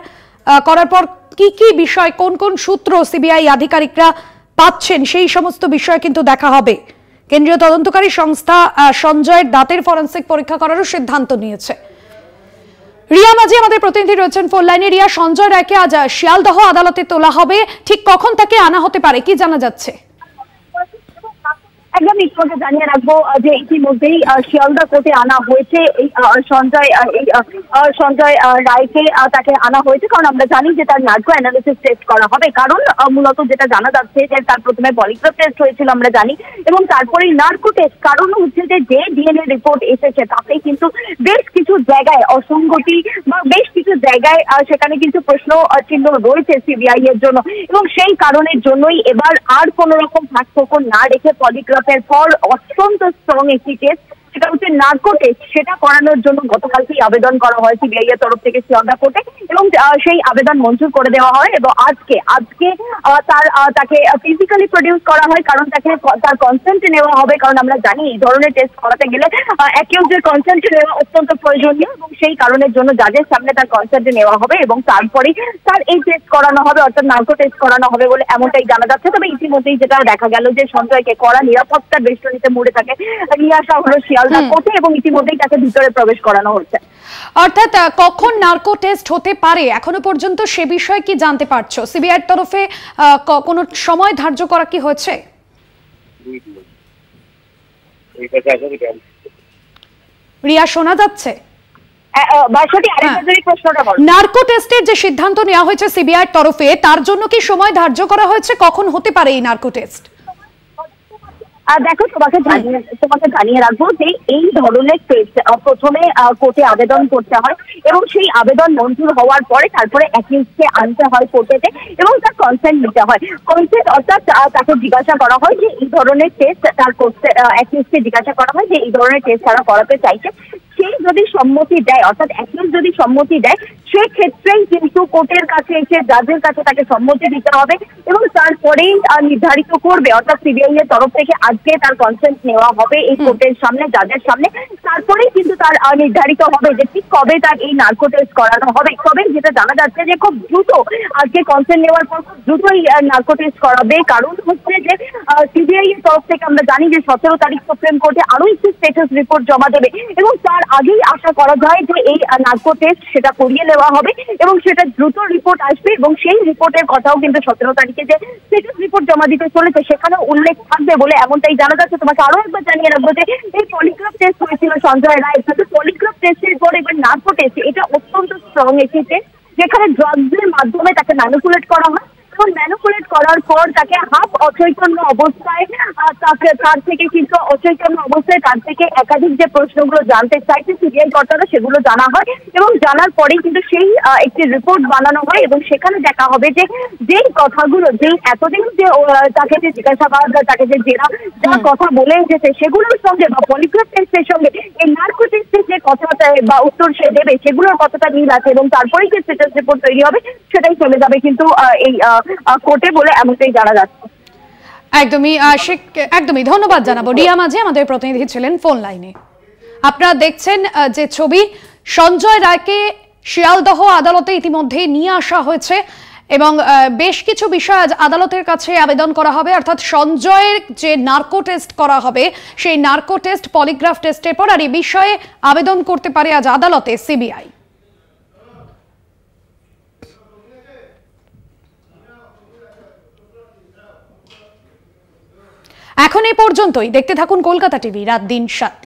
করার পর কি কি বিষয়, কোন কোন সূত্র সিবিআই আধিকারিকরা পাচ্ছেন, সেই সমস্ত বিষয় কিন্তু দেখা হবে। কেন্দ্রীয় তদন্তকারী সংস্থা সঞ্জয়ের দাঁতের ফরেনসিক পরীক্ষা করারও সিদ্ধান্ত নিয়েছে। রিয়া মাঝি আমাদের প্রতিনিধি রয়েছেন ফোন লাইনে। রিয়া, সঞ্জয় রায়কে আজ শিয়ালদহ আদালতে তোলা হবে, ঠিক কখন তাকে আনা হতে পারে, কি জানা যাচ্ছে? একদম ইতিমধ্যে জানিয়ে রাখবো যে ইতিমধ্যেই শিয়ালদা কোর্টে আনা হয়েছে এই সঞ্জয় রায়কে। তাকে আনা হয়েছে কারণ আমরা জানি যে তার নার্কো অ্যানালিসিস টেস্ট করা হবে। কারণ মূলত যেটা জানা যাচ্ছে যে তার প্রথমে পলিগ্রাফ টেস্ট হয়েছিল আমরা জানি, এবং তারপরে নার্কো টেস্ট। কারণ হচ্ছে যে ডিএনএ রিপোর্ট এসেছে তাতে কিন্তু বেশ কিছু জায়গায় অসঙ্গতি বা বেশ কিছু জায়গায় সেখানে কিন্তু প্রশ্ন চিহ্ন রয়েছে সিবিআই এর জন্য, এবং সেই কারণের জন্যই এবার আর কোনো রকম ফাঁকফোকর না রেখে পলিগ্রাফ পর অত্যন্ত স্ট্রং একটি টেস্ট, সেটা হচ্ছে নার্কো টেস্ট, সেটা করানোর জন্য গতকালকেই আবেদন করা হয় সিবিআই এর তরফ থেকে শিয়ালদা কোর্টে, এবং সেই আবেদন মঞ্জুর করে দেওয়া হয়। এবং আজকে তাকে ফিজিক্যালি প্রডিউস করা হয়, কারণ তার কনসেন্ট নেওয়া হবে। কারণ আমরা জানি এই ধরনের টেস্ট করাতে গেলে অ্যাকিউজের কনসেন্ট নেওয়া অত্যন্ত প্রয়োজনীয়, এবং সেই কারণের জন্য জাজের সামনে তার কনসেন্ট নেওয়া হবে এবং তারপরেই তার এই টেস্ট করানো হবে, অর্থাৎ নার্কো টেস্ট করানো হবে বলে এমনটাই জানা যাচ্ছে। তবে ইতিমধ্যেই যেটা দেখা গেল যে সঞ্জয়কে কড়া নিরাপত্তার বেষ্টনীতে মুড়ে থাকে নিয়ে আসা হলো শিয়ালদা কোর্টে, এবং ইতিমধ্যেই তাকে ভিতরে প্রবেশ করানো হচ্ছে। অর্থাৎ কখন নার্কো টেস্ট হতে পারে এখনো পর্যন্ত সে বিষয়ে কি জানতে পারছো? সিবিআই এর তরফে কোনো সময় ধার্য করা কি হয়েছে? রিয়া, শোনা যাচ্ছে? নার্কো টেস্টের যে সিদ্ধান্ত নেওয়া হয়েছে সিবিআই এর তরফে, তার জন্য কি সময় ধার্য করা হয়েছে? কখন হতে পারে এই নার্কো টেস্ট? দেখো, তোমাকে জানিয়ে রাখবো যে এই ধরনের টেস্ট প্রথমে কোর্টে আবেদন করতে হয়, এবং সেই আবেদন মঞ্জুর হওয়ার পরে তারপরে অ্যাকিউজকে আনতে হয় কোর্টেতে, এবং তার কনসেন্ট নিতে হয়। কনসেন্ট অর্থাৎ তাকে জিজ্ঞাসা করা হয় যে এই ধরনের টেস্ট, তার অ্যাকিউজকে জিজ্ঞাসা করা হয় যে এই ধরনের টেস্ট তারা করাতে চাইছে। সে যদি সম্মতি দেয়, অর্থাৎ অ্যাকিউজ যদি সম্মতি দেয়, সেক্ষেত্রেই কিন্তু কোর্টের কাছে এসে জাজের কাছে তাকে সম্মতি দিতে হবে, এবং তারপরেই নির্ধারিত করবে, অর্থাৎ সিবিআই এর তরফ থেকে আজকে তার কনসেন্ট নেওয়া হবে এই কোর্টের সামনে, জাজের সামনে। তারপরেই কিন্তু তার নির্ধারিত হবে যে ঠিক কবে তার এই নার্কো টেস্ট করানো হবে। তবে যেটা জানা যাচ্ছে যে খুব দ্রুত আজকে কনসেন্ট নেওয়ার পর খুব দ্রুতই নার্কো টেস্ট করাবে। কারণ হচ্ছে যে সিবিআই এর তরফ থেকে আমরা জানি যে 17 তারিখ সুপ্রিম কোর্টে আরো একটি স্ট্যাটাস রিপোর্ট জমা দেবে, এবং তার আগেই আশা করা যায় যে এই নার্কো টেস্ট সেটা করিয়ে নেওয়া হবে, এবং সেটা দ্রুত রিপোর্ট আসবে। এবং সেই রিপোর্টের কথাও কিন্তু 17 তারিখে যে স্ট্যাটাস রিপোর্ট জমা দিতে চলেছে সেখানে উল্লেখ থাকবে বলে এমনটাই জানা যাচ্ছে। তোমাকে আরো একবার জানিয়ে রাখবো যে এই পলিগ্রাফ টেস্ট হয়েছিল সঞ্জয় রায়, কিন্তু পলিগ্রাফ টেস্টের পর এবার নার্কো টেস্ট, এটা অত্যন্ত স্ট্রং একটি টেস্ট, যেখানে ড্রাগসের মাধ্যমে তাকে ম্যানিপুলেট করা হয়, এবং ম্যানিপুলেট করার পর তাকে হাফ অচৈতন্য অবস্থায় তার থেকে কিন্তু অচৈতন্য অবস্থায় তার থেকে একাধিক যে প্রশ্নগুলো জানতে চাইছে সিবিআই কর্তারা, সেগুলো জানা হয়, এবং জানার পরেই কিন্তু সেই একটি রিপোর্ট বানানো হয়, এবং সেখানে দেখা হবে যে যেই কথাগুলো, যেই এতদিন যে তাকে যে জিজ্ঞাসাবাদ, তাকে যে যা কথা বলে এসেছে সেগুলোর সঙ্গে বা পলিগ্রাফ টেস্টের সঙ্গে এই নার্কো টেস্টের যে কথাটা বা উত্তর সে দেবে সেগুলোর কতটা মিল আছে, এবং তারপরেই যে স্ট্যাটাস রিপোর্ট তৈরি হবে সেটাই চলে যাবে কিন্তু এই কোর্টে বলে এমনটাই জানা যাচ্ছে। একদমই ধন্যবাদ জানাবো। রিয়া মাঝি আমাদের প্রতিনিধি ছিলেন ফোন লাইনে। আপনারা দেখছেন যে ছবি, সঞ্জয় রায়কে শিয়ালদহ আদালতে ইতিমধ্যে নিয়ে আসা হয়েছে, এবং বেশ কিছু বিষয় আজ আদালতের কাছে আবেদন করা হবে। অর্থাৎ সঞ্জয়ের যে নার্কো টেস্ট করা হবে, সেই নার্কো টেস্ট, পলিগ্রাফ টেস্টের পর আর এই বিষয়ে আবেদন করতে পারে আজ আদালতে সিবিআই। এখন এই পর্যন্তই। দেখতে থাকুন কলকাতা টিভি, রাত দিন 7।